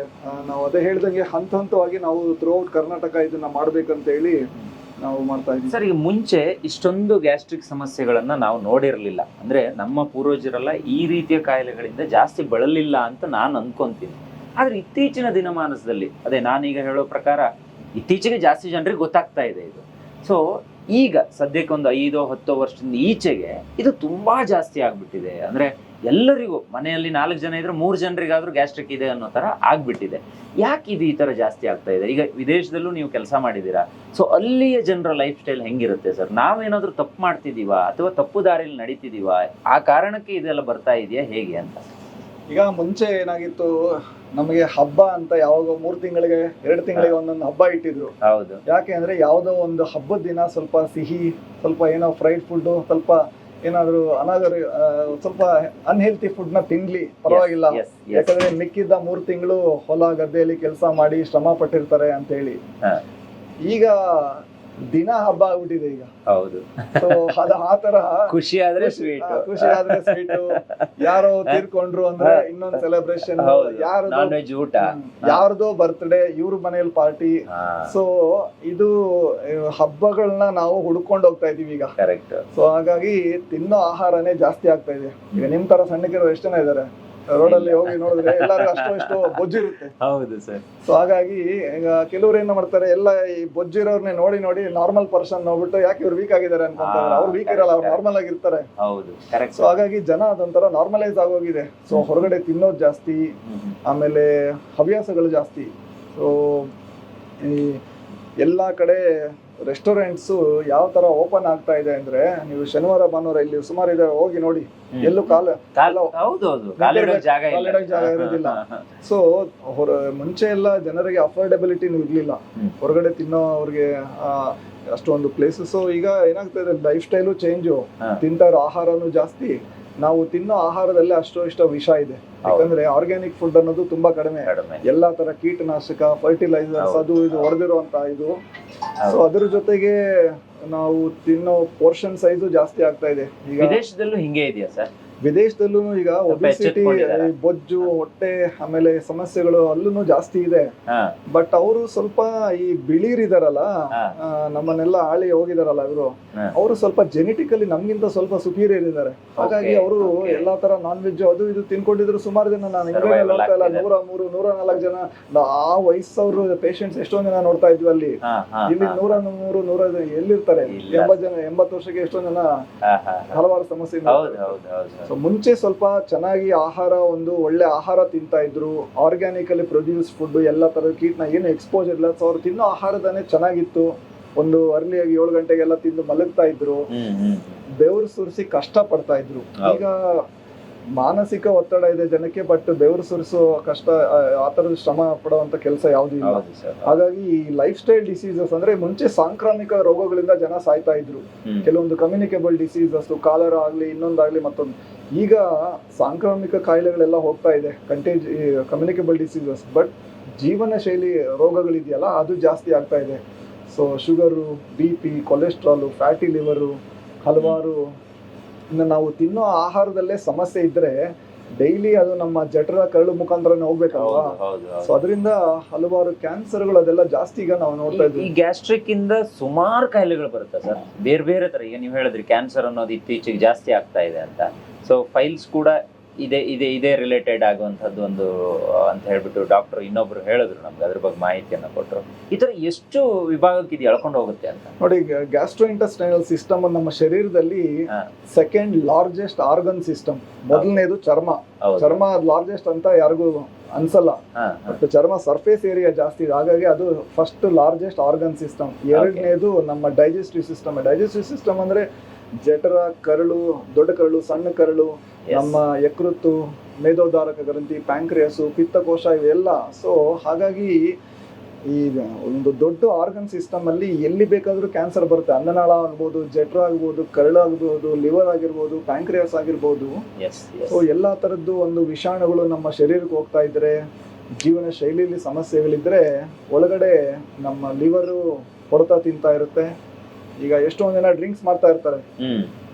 ನಾವು ಅದೇ ಹೇಳ್ದಂಗೆ ಹಂತವಾಗಿ ನಾವು ಥ್ರೂಔಟ್ ಕರ್ನಾಟಕ ಇದನ್ನ ಮಾಡ್ಬೇಕಂತ ಹೇಳಿ ನಾವು ಮಾಡ್ತಾ ಇದ್ದೀವಿ. ಸರ್, ಈಗ ಮುಂಚೆ ಇಷ್ಟೊಂದು ಗ್ಯಾಸ್ಟ್ರಿಕ್ ಸಮಸ್ಯೆಗಳನ್ನ ನಾವು ನೋಡಿರಲಿಲ್ಲ, ಅಂದ್ರೆ ನಮ್ಮ ಪೂರ್ವಜರೆಲ್ಲ ಈ ರೀತಿಯ ಕಾಯಿಲೆಗಳಿಂದ ಜಾಸ್ತಿ ಬಳಲಿಲ್ಲ ಅಂತ ನಾನು ಅನ್ಕೊಂತೀನಿ. ಆದ್ರೆ ಇತ್ತೀಚಿನ ದಿನಮಾನದಲ್ಲಿ, ಅದೇ ನಾನೀಗ ಹೇಳೋ ಪ್ರಕಾರ ಇತ್ತೀಚೆಗೆ ಜಾಸ್ತಿ ಜನರಿಗೆ ಗೊತ್ತಾಗ್ತಾ ಇದೆ ಇದು. ಸೊ ಈಗ ಸದ್ಯಕ್ಕೆ ಒಂದು 5-10 ವರ್ಷದಿಂದ ಈಚೆಗೆ ಇದು ತುಂಬಾ ಜಾಸ್ತಿ ಆಗ್ಬಿಟ್ಟಿದೆ. ಅಂದ್ರೆ ಎಲ್ಲರಿಗೂ ಮನೆಯಲ್ಲಿ 4 ಜನ ಇದ್ರೆ 3 ಜನರಿಗಾದ್ರೂ ಗ್ಯಾಸ್ಟ್ರಿಕ್ ಇದೆ ಅನ್ನೋ ತರ ಆಗ್ಬಿಟ್ಟಿದೆ. ಯಾಕೆ ಇದು ಈ ತರ ಜಾಸ್ತಿ ಆಗ್ತಾ ಇದೆ? ಈಗ ವಿದೇಶದಲ್ಲೂ ನೀವು ಕೆಲಸ ಮಾಡಿದ್ದೀರಾ, ಸೊ ಅಲ್ಲಿಯ ಜನರ ಲೈಫ್ ಸ್ಟೈಲ್ ಹೆಂಗಿರುತ್ತೆ ಸರ್? ನಾವೇನಾದ್ರೂ ತಪ್ಪು ಮಾಡ್ತಿದೀವಾ ಅಥವಾ ತಪ್ಪು ದಾರಿಯಲ್ಲಿ ನಡೀತಿದೀವಾ? ಆ ಕಾರಣಕ್ಕೆ ಇದೆಲ್ಲ ಬರ್ತಾ ಇದೆಯಾ ಹೇಗೆ ಅಂತ? ಈಗ ಮುಂಚೆ ಏನಾಗಿತ್ತು, ನಮಗೆ ಹಬ್ಬ ಅಂತ ಯಾವಾಗ 3 ತಿಂಗಳಿಗೆ 2 ತಿಂಗಳಿಗೆ ಒಂದೊಂದು ಹಬ್ಬ ಇಟ್ಟಿದ್ರು. ಹೌದು. ಯಾಕೆ ಅಂದ್ರೆ ಯಾವುದೋ ಒಂದು ಹಬ್ಬದ ದಿನ ಸ್ವಲ್ಪ ಸಿಹಿ, ಸ್ವಲ್ಪ ಏನೋ ಫ್ರೈಡ್ ಫುಡ್, ಸ್ವಲ್ಪ ಏನಾದ್ರು ಸ್ವಲ್ಪ ಅನ್ಹೆಲ್ತಿ ಫುಡ್ ನ ತಿನ್ಲಿ ಪರವಾಗಿಲ್ಲ, Yes, yes. ಯಾಕಂದ್ರೆ ಮಿಕ್ಕಿದ್ದ 3 ತಿಂಗಳು ಹೊಲ ಗದ್ದೆಯಲ್ಲಿ ಕೆಲಸ ಮಾಡಿ ಶ್ರಮ ಪಟ್ಟಿರ್ತಾರೆ ಅಂತ ಹೇಳಿ. ಈಗ ದಿನ ಹಬ್ಬ ಆಗ್ಬಿಟ್ಟಿದೆ ಈಗ. ಹೌದು. ಸೊ ಅದ ಆ ತರ ಖುಷಿ ಆದ್ರೆ ಸ್ವೀಟ್, ಖುಷಿ ಆದ್ರೆ ಸ್ವೀಟ್, ಯಾರೋ ತೀರ್ಕೊಂಡ್ರು ಅಂದ್ರೆ ಇನ್ನೊಂದ್ ಸೆಲೆಬ್ರೇಷನ್, ನಾನ್ ವೆಜ್ ಊಟ, ಯಾರ್ದೋ ಬರ್ತ್ಡೇ, ಇವ್ರ ಮನೇಲಿ ಪಾರ್ಟಿ. ಸೊ ಇದು ಹಬ್ಬಗಳನ್ನ ನಾವು ಹುಡ್ಕೊಂಡು ಹೋಗ್ತಾ ಇದೀವಿ ಈಗ. ಕರೆಕ್ಟ್. ಸೊ ಹಾಗಾಗಿ ತಿನ್ನೋ ಆಹಾರನೇ ಜಾಸ್ತಿ ಆಗ್ತಾ ಇದೆ. ಈಗ ನಿಮ್ ತರ ಸಣ್ಣಕಿರೋ ಎಷ್ಟು ಜನ ಇದಾರೆ ರೋಡಲ್ಲಿ ಹೋಗಿ ನೋಡಿದ್ರೆ ಎಲ್ಲರಿಗೂ ಅಷ್ಟು ಬೊಜ್ಜಿರುತ್ತೆ. ಹೌದು ಸರ್. ಸೊ ಹಾಗಾಗಿ ಈಗ ಕೆಲವ್ರು ಏನ್ ಮಾಡ್ತಾರೆ, ಎಲ್ಲ ಈ ಬೊಜ್ಜಿರೋರ್ನೇ ನೋಡಿ ನೋಡಿ ನಾರ್ಮಲ್ ಪರ್ಸನ್ ನೋಡ್ಬಿಟ್ಟು ಯಾಕೆ ಇವ್ರು ವೀಕ್ ಆಗಿದ್ದಾರೆ ಅನ್ಕೊಂತಾರೆ. ಅವ್ರು ವೀಕ್ ಇರಲ್ಲ, ಅವ್ರು ನಾರ್ಮಲ್ ಆಗಿರ್ತಾರೆ. ಹೌದು, ಕರೆಕ್ಟ್. ಸೊ ಹಾಗಾಗಿ ಜನ ಅದೊಂಥರ ನಾರ್ಮಲೈಸ್ ಆಗೋಗಿದೆ. ಸೊ ಹೊರಗಡೆ ತಿನ್ನೋದು ಜಾಸ್ತಿ, ಆಮೇಲೆ ಹವ್ಯಾಸಗಳು ಜಾಸ್ತಿ. ಸೊ ಈ ಎಲ್ಲಾ ಕಡೆ ರೆಸ್ಟೋರೆಂಟ್ಸ್ ಯಾವ ತರ ಓಪನ್ ಆಗ್ತಾ ಇದೆ ಅಂದ್ರೆ, ನೀವು ಶನಿವಾರ ಭಾನುವಾರ ಇಲ್ಲಿ ಸುಮಾರು ಇದೆ ಹೋಗಿ ನೋಡಿ, ಎಲ್ಲೂ ಜಾಗ ಇರೋದಿಲ್ಲ. ಸೊ ಮುಂಚೆ ಎಲ್ಲ ಜನರಿಗೆ ಅಫೋರ್ಡೆಬಿಲಿಟಿನೂ ಇರ್ಲಿಲ್ಲ ಹೊರಗಡೆ ತಿನ್ನೋ ಅವ್ರಿಗೆ ಅಷ್ಟೊಂದು ಪ್ಲೇಸಸ್. ಈಗ ಏನಾಗ್ತಾ ಇದೆ, ಲೈಫ್ ಸ್ಟೈಲು ಚೇಂಜು, ತಿಂತಾ ಇರೋ ಆಹಾರನೂ ಜಾಸ್ತಿ. ನಾವು ತಿನ್ನೋ ಆಹಾರದಲ್ಲಿ ಅಷ್ಟೋ ವಿಷ ಇದೆ. ಯಾಕಂದ್ರೆ ಆರ್ಗ್ಯಾನಿಕ್ ಫುಡ್ ಅನ್ನೋದು ತುಂಬಾ ಕಡಿಮೆ. ಎಲ್ಲಾ ತರ ಕೀಟನಾಶಕ, ಫರ್ಟಿಲೈಸರ್ಸ್, ಅದು ಇದು ಹೊಡೆದಿರುವಂತ ಇದು. ಸೊ ಅದ್ರ ಜೊತೆಗೆ ನಾವು ತಿನ್ನೋ ಪೋರ್ಷನ್ ಸೈಜು ಜಾಸ್ತಿ ಆಗ್ತಾ ಇದೆ. ಈಗ ವಿದೇಶದಲ್ಲೂ ಹಿಂಗೆ ಇದೆಯಾ ಸರ್? ವಿದೇಶದಲ್ಲೂ ಈಗ ಒಬೆಸಿಟಿ, ಬೊಜ್ಜು, ಹೊಟ್ಟೆ, ಆಮೇಲೆ ಸಮಸ್ಯೆಗಳು ಅಲ್ಲೂ ಜಾಸ್ತಿ ಇದೆ. ಬಟ್ ಅವರು ಸ್ವಲ್ಪ ಈ ಬಿಳಿರಿದಾರಲ್ಲ, ನಮ್ಮನ್ನೆಲ್ಲ ಆಳಿ ಹೋಗಿದಾರಲ್ಲ ಅವರು ಸ್ವಲ್ಪ ಜೆನೆಟಿಕಲಿ ನಮ್ಗಿಂತ ಸ್ವಲ್ಪ ಸುಪೀರಿಯರ್ ಇದ್ದಾರೆ. ಹಾಗಾಗಿ ಅವರು ಎಲ್ಲಾ ತರ ನಾನ್ ವೆಜ್ ಅದು ಇದು ತಿನ್ಕೊಂಡಿದ್ರು ಸುಮಾರು ಜನ. ನಾನು ಇಂಗ್ಲೆಂಡ್ ನೋಡ್ತಾ ಇಲ್ಲ, 103, 104 ಜನ ಆ ವಯಸ್ಸವ್ರು ಪೇಷಂಟ್ಸ್ ಎಷ್ಟೊಂದ್ ಜನ ನೋಡ್ತಾ ಇದ್ವಿ ಅಲ್ಲಿ. ಇಲ್ಲಿ 103, 105 ಎಲ್ಲಿರ್ತಾರೆ? 80 ಜನ, 80 ವರ್ಷಕ್ಕೆ ಎಷ್ಟೊಂದ್ ಜನ ಹಲವಾರು ಸಮಸ್ಯೆ. ಸೊ ಮುಂಚೆ ಸ್ವಲ್ಪ ಚೆನ್ನಾಗಿ ಆಹಾರ, ಒಂದು ಒಳ್ಳೆ ಆಹಾರ ತಿಂತಾ ಇದ್ರು, ಆರ್ಗ್ಯಾನಿಕಲಿ ಪ್ರೊಡ್ಯೂಸ್ ಫುಡ್, ಎಲ್ಲ ತರದ ಕೀಟನ ಏನು ಎಕ್ಸ್ಪೋಜರ್ ಇಲ್ಲ. ಸೊ ಅವ್ರು ತಿನ್ನೋ ಆಹಾರದನೇ ಚೆನ್ನಾಗಿತ್ತು. ಒಂದು ಅರ್ಲಿಯಾಗಿ 7 ಗಂಟೆಗೆಲ್ಲ ತಿಂದು ಮಲಗ್ತಾ ಇದ್ರು, ಬೆವರು ಸುರಿಸಿ ಕಷ್ಟ ಪಡ್ತಾ ಇದ್ರು. ಈಗ ಮಾನಸಿಕ ಒತ್ತಡ ಇದೆ ಜನಕ್ಕೆ, ಬಟ್ ಬೆವರು ಸುರಿಸೋ ಕಷ್ಟ, ಆ ತರದ ಶ್ರಮ ಪಡುವಂತ ಕೆಲಸ ಯಾವ್ದು ಇಲ್ಲ. ಹಾಗಾಗಿ ಈ ಲೈಫ್ ಸ್ಟೈಲ್ ಡಿಸೀಸಸ್ ಅಂದ್ರೆ ಮುಂಚೆ ಸಾಂಕ್ರಾಮಿಕ ರೋಗಗಳಿಂದ ಜನ ಸಾಯ್ತಾ ಇದ್ರು. ಕೆಲವೊಂದು ಕಮ್ಯುನಿಕೇಬಲ್ ಡಿಸೀಸಸ್, ಕಾಲರ ಆಗ್ಲಿ, ಇನ್ನೊಂದಾಗ್ಲಿ ಮತ್ತೊಂದು. ಈಗ ಸಾಂಕ್ರಾಮಿಕ ಕಾಯಿಲೆಗಳೆಲ್ಲ ಹೋಗ್ತಾ ಇದೆ, ಕಮ್ಯುನಿಕೇಬಲ್ ಡಿಸೀಸಸ್. ಬಟ್ ಜೀವನ ಶೈಲಿ ರೋಗಗಳಿದೆಯಲ್ಲ ಅದು ಜಾಸ್ತಿ ಆಗ್ತಾ ಇದೆ. So sugar, BP, cholesterol, fatty liver, ಹಲವಾರು. ಇನ್ನು ನಾವು ತಿನ್ನೋ ಆಹಾರದಲ್ಲೇ ಸಮಸ್ಯೆ ಇದ್ರೆ ಡೈಲಿ ಅದು ನಮ್ಮ ಜಠರ ಕರಳು ಮುಖಾಂತರನೇ ಹೋಗ್ಬೇಕಲ್ವಾ. ಸೊ ಅದರಿಂದ ಹಲವಾರು ಕ್ಯಾನ್ಸರ್ಗಳು ಅದೆಲ್ಲ ಜಾಸ್ತಿ ಈಗ ನಾವು ನೋಡ್ತಾ ಇದ್ವಿ. ಈ ಗ್ಯಾಸ್ಟ್ರಿಕ್ ಇಂದ ಸುಮಾರು ಕಾಯಿಲೆಗಳು ಬರುತ್ತೆ ಸರ್, ಬೇರೆ ಬೇರೆ ತರ. ಈಗ ನೀವು ಹೇಳಿದ್ರಿ ಕ್ಯಾನ್ಸರ್ ಅನ್ನೋದು ಇತ್ತೀಚೆಗೆ ಜಾಸ್ತಿ ಆಗ್ತಾ ಇದೆ ಅಂತ. ಸೊ ಫೈಲ್ಸ್ ಕೂಡ ಇದೇ ರಿಲೇಟೆಡ್ ಆಗುವಂಥದ್ದು ಒಂದು ಅಂತ ಹೇಳ್ಬಿಟ್ಟು ಡಾಕ್ಟರ್ ಇನ್ನೊಬ್ರು ಹೇಳಿದ್ರು ನಮ್ಗೆ, ಅದ್ರ ಬಗ್ಗೆ ಮಾಹಿತಿಯನ್ನ ಕೊಟ್ಟರು. ಈ ತರ ಎಷ್ಟು ವಿಭಾಗಕ್ಕೆ ಇದು ಎಳ್ಕೊಂಡು ಹೋಗುತ್ತೆ ಅಂತ ನೋಡಿ. ಗ್ಯಾಸ್ಟ್ರೋಇಂಟೆಸ್ಟೈನಲ್ ಸಿಸ್ಟಮ್ ನಮ್ಮ ಶರೀರದಲ್ಲಿ ಸೆಕೆಂಡ್ ಲಾರ್ಜೆಸ್ಟ್ ಆರ್ಗನ್ ಸಿಸ್ಟಮ್. ಮೊದಲನೇದು ಚರ್ಮ. ಚರ್ಮ ಲಾರ್ಜೆಸ್ಟ್ ಅಂತ ಯಾರಿಗೂ ಅನ್ಸಲ್ಲ, ಬಟ್ ಚರ್ಮ ಸರ್ಫೇಸ್ ಏರಿಯಾ ಜಾಸ್ತಿ ಇದೆ. ಹಾಗಾಗಿ ಅದು ಫಸ್ಟ್ ಲಾರ್ಜೆಸ್ಟ್ ಆರ್ಗನ್ ಸಿಸ್ಟಮ್. ಎರಡನೇದು ನಮ್ಮ ಡೈಜೆಸ್ಟಿವ್ ಸಿಸ್ಟಮ್. ಡೈಜೆಸ್ಟಿವ್ ಸಿಸ್ಟಮ್ ಅಂದ್ರೆ ಜಠರ, ಕರಳು, ದೊಡ್ಡ ಕರಳು, ಸಣ್ಣ ಕರಳು, ನಮ್ಮ ಯಕೃತ್ತು, ಮೇದೋಧಾರಕ ಗ್ರಂಥಿ, ಪ್ಯಾಂಕ್ರಿಯಸ್, ಪಿತ್ತಕೋಶ, ಇವೆಲ್ಲ. ಸೊ ಹಾಗಾಗಿ ಈ ಒಂದು ದೊಡ್ಡ ಆರ್ಗನ್ ಸಿಸ್ಟಮ್ ಅಲ್ಲಿ ಎಲ್ಲಿ ಬೇಕಾದ್ರೂ ಕ್ಯಾನ್ಸರ್ ಬರುತ್ತೆ. ಅನ್ನನಾಳ ಆಗ್ಬೋದು, ಜಠರ ಆಗ್ಬೋದು, ಕರಳು ಆಗ್ಬೋದು, ಲಿವರ್ ಆಗಿರ್ಬೋದು, ಪ್ಯಾಂಕ್ರಿಯಸ್ ಆಗಿರ್ಬೋದು. ಸೊ ಎಲ್ಲಾ ತರದ್ದು ಒಂದು ವಿಷಾಣುಗಳು ನಮ್ಮ ಶರೀರಕ್ಕೆ ಹೋಗ್ತಾ ಇದ್ರೆ, ಜೀವನ ಶೈಲಿಯಲ್ಲಿ ಸಮಸ್ಯೆಗಳಿದ್ರೆ ಒಳಗಡೆ ನಮ್ಮ ಲಿವರು ಹೊಡೆತ ತಿಂತಾ ಇರುತ್ತೆ. ಈಗ ಎಷ್ಟೊಂದ್ ಜನ ಡ್ರಿಂಕ್ಸ್ ಮಾಡ್ತಾ ಇರ್ತಾರೆ.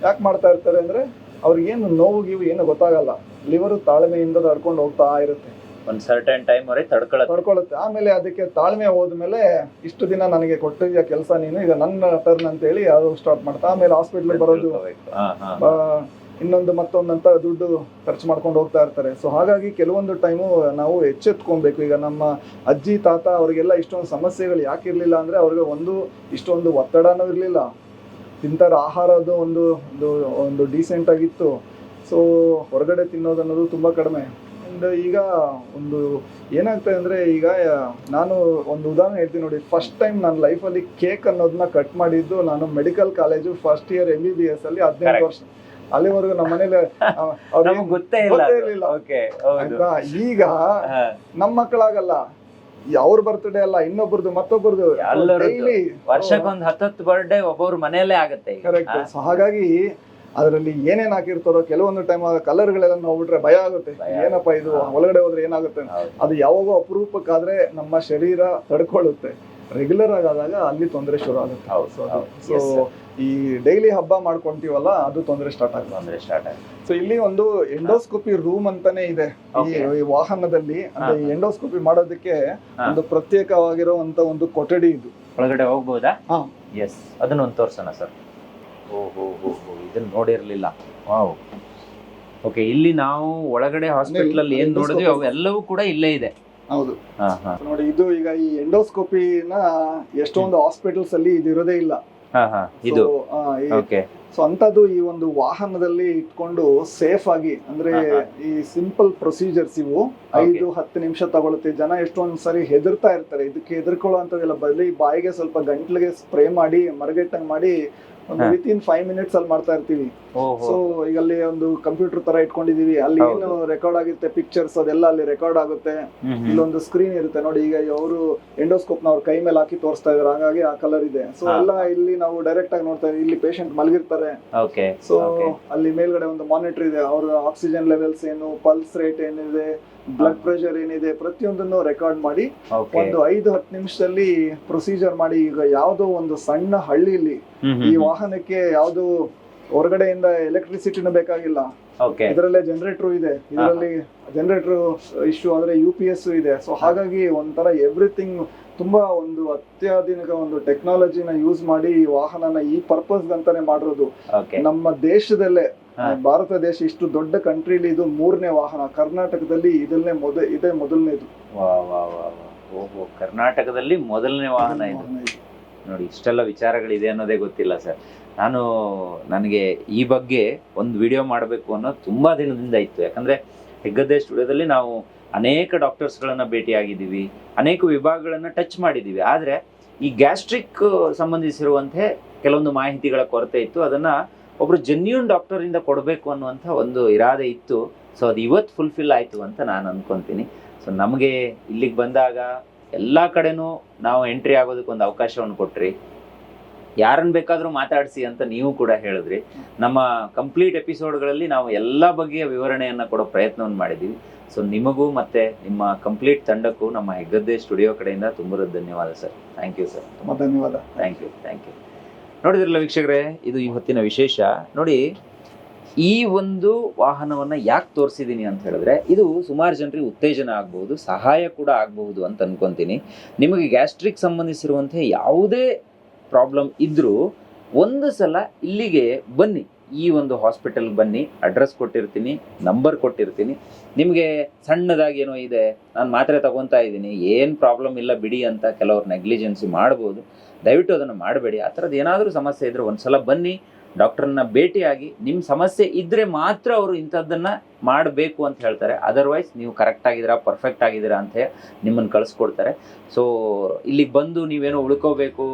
ಯಾಕೆ ಮಾಡ್ತಾ ಇರ್ತಾರೆ ಅಂದ್ರೆ ಅವ್ರಿಗೇನು ನೋವು ಗೀವು ಏನು ಗೊತ್ತಾಗಲ್ಲ. ಲಿವರು ತಾಳ್ಮೆಯಿಂದ ತಡ್ಕೊಂಡು ಹೋಗ್ತಾ ಇರುತ್ತೆ. ಒಂದ್ ಸರ್ಟನ್ ಟೈಮ್ ವರೆಗೆ ತಡ್ಕೊಳ್ಳುತ್ತೆ. ಆಮೇಲೆ ಅದಕ್ಕೆ ತಾಳ್ಮೆ ಹೋದ್ಮೇಲೆ ಇಷ್ಟು ದಿನ ನನಗೆ ಕೊಟ್ಟಿದ್ಯಾ ಕೆಲಸ ನೀನು, ಈಗ ನನ್ನ ಟರ್ನ್ ಅಂತ ಹೇಳಿ ಅದು ಸ್ಟಾರ್ಟ್ ಮಾಡ್ತಾ ಆಮೇಲೆ ಹಾಸ್ಪಿಟ್ಲಿಗೆ ಬರೋದು, ಇನ್ನೊಂದು ಮತ್ತೊಂದಂತ ದುಡ್ಡು ಖರ್ಚು ಮಾಡ್ಕೊಂಡು ಹೋಗ್ತಾ ಇರ್ತಾರೆ. ಸೊ ಹಾಗಾಗಿ ಕೆಲವೊಂದು ಟೈಮು ನಾವು ಎಚ್ಚೆತ್ಕೊಬೇಕು. ಈಗ ನಮ್ಮ ಅಜ್ಜಿ ತಾತ ಅವ್ರಿಗೆಲ್ಲ ಇಷ್ಟೊಂದು ಸಮಸ್ಯೆಗಳು ಯಾಕೆ ಇರ್ಲಿಲ್ಲ ಅಂದ್ರೆ ಅವ್ರಿಗೆ ಇಷ್ಟೊಂದು ಒತ್ತಡನೂ ಇರ್ಲಿಲ್ಲ, ತಿಂತಾರ ಆಹಾರದ ಒಂದು ಡೀಸೆಂಟ್ ಆಗಿತ್ತು. ಸೊ ಹೊರಗಡೆ ತಿನ್ನೋದು ಅನ್ನೋದು ತುಂಬ ಕಡಿಮೆ. ಆ್ಯಂಡ್ ಈಗ ಒಂದು ಏನಾಗ್ತದೆ ಅಂದರೆ, ಈಗ ನಾನು ಒಂದು ಉದಾಹರಣೆ ಹೇಳ್ತೀನಿ ನೋಡಿ. ಫಸ್ಟ್ ಟೈಮ್ ನನ್ನ ಲೈಫಲ್ಲಿ ಕೇಕ್ ಅನ್ನೋದನ್ನ ಕಟ್ ಮಾಡಿದ್ದು ನಾನು medical college first year MBBS ಅಲ್ಲಿ 18 ವರ್ಷ. ಅಲ್ಲಿವರೆಗೂ ನಮ್ಮ ಮನೇಲಿ ನಮಗೆ ಗೊತ್ತೇ ಇರಲಿಲ್ಲ. ಆಯ್ತಾ? ಈಗ ನಮ್ಮ ಮಕ್ಕಳಾಗಲ್ಲ, ಅವ್ರ ಬರ್ತ್ಡೇ ಅಲ್ಲ, ಇನ್ನೊಬ್ರದ್ದು ಮತ್ತೊಬ್ಬರದು, ಡೈಲಿ ವರ್ಷಕ್ಕೊಂದು 10 ಬರ್ಡೇ ಒಬ್ಬೊಬ್ರ ಮನೆಯಲ್ಲೇ ಆಗುತ್ತೆ. ಕರೆಕ್ಟ್. ಸೊ ಹಾಗಾಗಿ ಅದರಲ್ಲಿ ಏನೇನ್ ಹಾಕಿರ್ತಾರೋ ಕೆಲವೊಂದು ಟೈಮ್ ಕಲರ್ಗಳೆಲ್ಲ ನೋಡ್ಬಿಟ್ರೆ ಭಯ ಆಗುತ್ತೆ. ಏನಪ್ಪಾ ಇದು, ಒಳಗಡೆ ಹೋದ್ರೆ ಏನಾಗುತ್ತೆ. ಅದು ಯಾವಾಗೋ ಅಪರೂಪಕ್ಕಾದ್ರೆ ನಮ್ಮ ಶರೀರ ತಡ್ಕೊಳ್ಳುತ್ತೆ. ರೆಗ್ಯುಲರ್ ಆಗಾದಾಗ ಅಲ್ಲಿ ತೊಂದರೆ ಶುರು ಆಗುತ್ತೆ. ಸೊ ಈ ಡೈಲಿ ಹಬ್ಬ ಮಾಡ್ಕೊಂತೀವಲ್ಲ, ಅದು ತೊಂದರೆ ಸ್ಟಾರ್ಟ್ ಆಗುತ್ತೆ. ಸೊ ಇಲ್ಲಿ ಒಂದು ಎಂಡೋಸ್ಕೋಪಿ ರೂಮ್ ಅಂತಾನೆ ಇದೆ ಈ ವಾಹನದಲ್ಲಿ. ಅಂದ್ರೆ ಎಂಡೋಸ್ಕೋಪಿ ಮಾಡೋದಕ್ಕೆ ಒಂದು ಪ್ರತ್ಯೇಕವಾಗಿರುವಂತ ಒಂದು ಕೊಠಡಿ ಇದು. ಒಳಗಡೆ ಹೋಗ್ಬೋದಾ? ಹಾ, ಎಸ್, ಅದನ್ನ ಒಂದು ತೋರ್ಸೋಣ ಸರ್. ಓಹೋ, ಇದನ್ನ ನೋಡಿರ್ಲಿಲ್ಲ. ವಾವ್. ಓಕೆ, ಇಲ್ಲಿ ನಾವು ಒಳಗಡೆ ಹಾಸ್ಪಿಟಲ್ ಅಲ್ಲಿ ಏನ್ ನೋಡಿದ್ವಿ ಅವೆಲ್ಲವೂ ಕೂಡ ಇಲ್ಲೇ ಇದೆ. ಹೌದು. ನೋಡಿ, ಇದು ಈಗ ಈ ಎಂಡೋಸ್ಕೋಪಿನ ಎಷ್ಟೊಂದು ಹಾಸ್ಪಿಟಲ್ಸ್ ಅಲ್ಲಿ ಇದು ಇರೋದೇ ಇಲ್ಲ. ಇದು ಓಕೆ. ಸೊ ಅಂತದ್ದು ಈ ಒಂದು ವಾಹನದಲ್ಲಿ ಇಟ್ಕೊಂಡು ಸೇಫ್ ಆಗಿ, ಅಂದ್ರೆ ಈ ಸಿಂಪಲ್ ಪ್ರೊಸೀಜರ್ಸ್ ಇವು 5-10 ನಿಮಿಷ ತಗೊಳುತ್ತೆ. ಜನ ಎಷ್ಟೊಂದ್ ಸರಿ ಹೆದರ್ತಾ ಇರ್ತಾರೆ. ಇದಕ್ಕೆ ಹೆದರ್ಕೊಳ್ಳೋ ಅಂತದೆಲ್ಲ ಬದಲಿ ಬಾಯಿಗೆ ಸ್ವಲ್ಪ ಗಂಟ್ಲಿಗೆ ಸ್ಪ್ರೇ ಮಾಡಿ ಮರಗೆಟ್ಟಂಗ್ ಮಾಡಿ ಒಂದು ವಿತಿನ್ 5 minutes ಅಲ್ಲಿ ಮಾಡ್ತಾ ಇರ್ತೀವಿ. ಸೊ ಈಗ ಅಲ್ಲಿ ಒಂದು ಕಂಪ್ಯೂಟರ್ ತರ ಇಟ್ಕೊಂಡಿದೀವಿ. ಅಲ್ಲಿ ಏನು ರೆಕಾರ್ಡ್ ಆಗುತ್ತೆ ಪಿಕ್ಚರ್ಸ್, ಅದೆಲ್ಲ ಅಲ್ಲಿ ರೆಕಾರ್ಡ್ ಆಗುತ್ತೆ. ಇಲ್ಲೊಂದು ಸ್ಕ್ರೀನ್ ಇರುತ್ತೆ ನೋಡಿ. ಈಗ ಅವರು ಎಂಡೋಸ್ಕೋಪ್ ನ ಅವ್ರ ಕೈ ಮೇಲೆ ಹಾಕಿ ತೋರಿಸ್ತಾ ಇದಾರೆ, ಹಾಗಾಗಿ ಆ ಕಲರ್ ಇದೆ. ಸೊ ಎಲ್ಲ ಇಲ್ಲಿ ನಾವು ಡೈರೆಕ್ಟ್ ಆಗಿ ನೋಡ್ತಾ ಇದೀವಿ. ಇಲ್ಲಿ ಪೇಷಂಟ್ ಮಲಗಿರ್ತಾರೆ. ಸೊ ಅಲ್ಲಿ ಮೇಲ್ಗಡೆ ಒಂದು ಮಾನಿಟರ್ ಇದೆ. ಅವ್ರ ಆಕ್ಸಿಜನ್ ಲೆವೆಲ್ಸ್ ಏನು, ಪಲ್ಸ್ ರೇಟ್ ಏನಿದೆ, ಬ್ಲಡ್ ಪ್ರೆಷರ್ ಏನಿದೆ, ಪ್ರತಿಯೊಂದನ್ನು ರೆಕಾರ್ಡ್ ಮಾಡಿ ಒಂದು 5-10 ನಿಮಿಷದಲ್ಲಿ ಪ್ರೊಸೀಜರ್ ಮಾಡಿ. ಈಗ ಯಾವ್ದೋ ಒಂದು ಸಣ್ಣ ಹಳ್ಳಿಲಿ ಈ ವಾಹನಕ್ಕೆ ಯಾವ್ದು ಹೊರಗಡೆಯಿಂದ ಎಲೆಕ್ಟ್ರಿಸಿಟಿನೂ ಬೇಕಾಗಿಲ್ಲ. ಇದರಲ್ಲೇ ಜನರೇಟರ್ ಇದೆ. ಇದರಲ್ಲಿ ಜನರೇಟರ್ ಇಶ್ಯೂ ಅಂದ್ರೆ UPS ಇದೆ. ಸೊ ಹಾಗಾಗಿ ಒಂಥರ ಎವ್ರಿಥಿಂಗ್ ತುಂಬಾ ಒಂದು ಅತ್ಯಾಧುನಿಕ ಒಂದು ಟೆಕ್ನಾಲಜಿನ ಯೂಸ್ ಮಾಡಿ ಈ ವಾಹನನ ಈ ಪರ್ಪಸ್ ಅಂತಾನೆ ಮಾಡಿರೋದು. ನಮ್ಮ ದೇಶದಲ್ಲೇ, ಭಾರತ ದೇಶ ಇಷ್ಟು ದೊಡ್ಡ ಕಂಟ್ರಿಲಿ ಇದು 3ನೇ ವಾಹನ. ಕರ್ನಾಟಕದಲ್ಲಿ ಇದೇ ಮೊದಲನೇದು. ಕರ್ನಾಟಕದಲ್ಲಿ ಮೊದಲನೇ ವಾಹನ ಇದು. ನೋಡಿ, ಇಷ್ಟೆಲ್ಲ ವಿಚಾರಗಳಿದೆ ಅನ್ನೋದೇ ಗೊತ್ತಿಲ್ಲ ಸರ್. ನನಗೆ ಈ ಬಗ್ಗೆ ಒಂದು ವಿಡಿಯೋ ಮಾಡಬೇಕು ಅನ್ನೋದು ತುಂಬಾ ದಿನದಿಂದ ಇತ್ತು. ಯಾಕಂದ್ರೆ ಹೆಗ್ಗದ್ದೆ ಸ್ಟುಡಿಯೋದಲ್ಲಿ ನಾವು ಅನೇಕ ಡಾಕ್ಟರ್ಸ್ಗಳನ್ನ ಭೇಟಿಯಾಗಿದ್ದೀವಿ, ಅನೇಕ ವಿಭಾಗಗಳನ್ನ ಟಚ್ ಮಾಡಿದ್ದೀವಿ. ಆದರೆ ಈ ಗ್ಯಾಸ್ಟ್ರಿಕ್ ಸಂಬಂಧಿಸಿರುವಂತೆ ಕೆಲವೊಂದು ಮಾಹಿತಿಗಳ ಕೊರತೆ ಇತ್ತು. ಅದನ್ನ ಒಬ್ರು ಜೆನ್ಯೂನ್ ಡಾಕ್ಟರ್ ಇಂದ ಕೊಡಬೇಕು ಅನ್ನುವಂಥ ಒಂದು ಇರಾದೆ ಇತ್ತು. ಸೊ ಅದು ಇವತ್ತು ಫುಲ್ಫಿಲ್ ಆಯ್ತು ಅಂತ ನಾನು ಅನ್ಕೊಂತೀನಿ. ಸೊ ನಮಗೆ ಇಲ್ಲಿಗೆ ಬಂದಾಗ ಎಲ್ಲ ಕಡೆನೂ ನಾವು ಎಂಟ್ರಿ ಆಗೋದಕ್ಕೆ ಒಂದು ಅವಕಾಶವನ್ನು ಕೊಟ್ರಿ. ಯಾರನ್ನ ಬೇಕಾದರೂ ಮಾತಾಡಿಸಿ ಅಂತ ನೀವು ಕೂಡ ಹೇಳಿದ್ರಿ. ನಮ್ಮ ಕಂಪ್ಲೀಟ್ ಎಪಿಸೋಡ್ಗಳಲ್ಲಿ ನಾವು ಎಲ್ಲ ಬಗೆಯ ವಿವರಣೆಯನ್ನು ಕೊಡೋ ಪ್ರಯತ್ನವನ್ನು ಮಾಡಿದ್ದೀವಿ. ಸೊ ನಿಮಗೂ ಮತ್ತೆ ನಿಮ್ಮ ಕಂಪ್ಲೀಟ್ ತಂಡಕ್ಕೂ ನಮ್ಮ ಹೆಗ್ಗದ್ದೆ ಸ್ಟುಡಿಯೋ ಕಡೆಯಿಂದ ತುಂಬ ಧನ್ಯವಾದ ಸರ್. Thank you sir. ತುಂಬ ಧನ್ಯವಾದ. Thank you. ನೋಡಿದ್ರಲ್ಲ ವೀಕ್ಷಕರೇ, ಇದು ಈ ಹೊತ್ತಿನ ವಿಶೇಷ. ನೋಡಿ, ಈ ಒಂದು ವಾಹನವನ್ನು ಯಾಕೆ ತೋರಿಸಿದ್ದೀನಿ ಅಂತ ಹೇಳಿದ್ರೆ, ಇದು ಸುಮಾರು ಜನರಿಗೆ ಉತ್ತೇಜನ ಆಗ್ಬಹುದು, ಸಹಾಯ ಕೂಡ ಆಗಬಹುದು ಅಂತ ಅನ್ಕೊಂತೀನಿ. ನಿಮಗೆ ಗ್ಯಾಸ್ಟ್ರಿಕ್ ಸಂಬಂಧಿಸಿರುವಂತೆ ಯಾವುದೇ ಪ್ರಾಬ್ಲಮ್ ಇದ್ರೂ ಒಂದು ಸಲ ಇಲ್ಲಿಗೆ ಬನ್ನಿ. ಈ ಒಂದು ಹಾಸ್ಪಿಟಲ್ಗೆ ಬನ್ನಿ. ಅಡ್ರೆಸ್ ಕೊಟ್ಟಿರ್ತೀನಿ, ನಂಬರ್ ಕೊಟ್ಟಿರ್ತೀನಿ. ನಿಮಗೆ ಸಣ್ಣದಾಗಿ ಏನೋ ಇದೆ, ನಾನು ಮಾತ್ರೆ ತಗೊತಾ ಇದ್ದೀನಿ, ಏನು ಪ್ರಾಬ್ಲಮ್ ಇಲ್ಲ ಬಿಡಿ ಅಂತ ಕೆಲವ್ರು ನೆಗ್ಲಿಜೆನ್ಸಿ ಮಾಡ್ಬೋದು. ದಯವಿಟ್ಟು ಅದನ್ನು ಮಾಡಬೇಡಿ. ಆ ಥರದ್ದು ಏನಾದರೂ ಸಮಸ್ಯೆ ಇದ್ದರೆ ಒಂದ್ಸಲ ಬನ್ನಿ, ಡಾಕ್ಟರ್ನ ಭೇಟಿಯಾಗಿ. ನಿಮ್ಮ ಸಮಸ್ಯೆ ಇದ್ದರೆ ಮಾತ್ರ ಅವರು ಇಂಥದ್ದನ್ನು ಮಾಡಬೇಕು ಅಂತ ಹೇಳ್ತಾರೆ. ಅದರ್ವೈಸ್ ನೀವು ಕರೆಕ್ಟ್ ಆಗಿದ್ದೀರಾ, ಪರ್ಫೆಕ್ಟ್ ಆಗಿದ್ದೀರಾ ಅಂತ ನಿಮ್ಮನ್ನು ಕಳಿಸ್ಕೊಡ್ತಾರೆ. ಸೊ ಇಲ್ಲಿಗೆ ಬಂದು ನೀವೇನೋ ಉಳ್ಕೋಬೇಕು,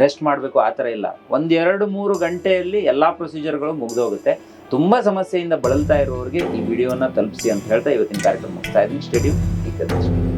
ರೆಸ್ಟ್ ಮಾಡಬೇಕು, ಆ ಥರ ಇಲ್ಲ. 1-2-3 ಗಂಟೆಯಲ್ಲಿ ಎಲ್ಲ ಪ್ರೊಸೀಜರ್ಗಳು ಮುಗಿದೋಗುತ್ತೆ. ತುಂಬ ಸಮಸ್ಯೆಯಿಂದ ಬಳಲ್ತಾ ಇರೋರಿಗೆ ಈ ವಿಡಿಯೋನ ತಲುಪಿಸಿ ಅಂತ ಹೇಳ್ತಾ ಇವತ್ತಿನ ಕಾರ್ಯಕ್ರಮ ಮುಗಿಸ್ತಾ ಇದ್ದೀನಿ. ಸ್ಟೇಡಿಯಂ.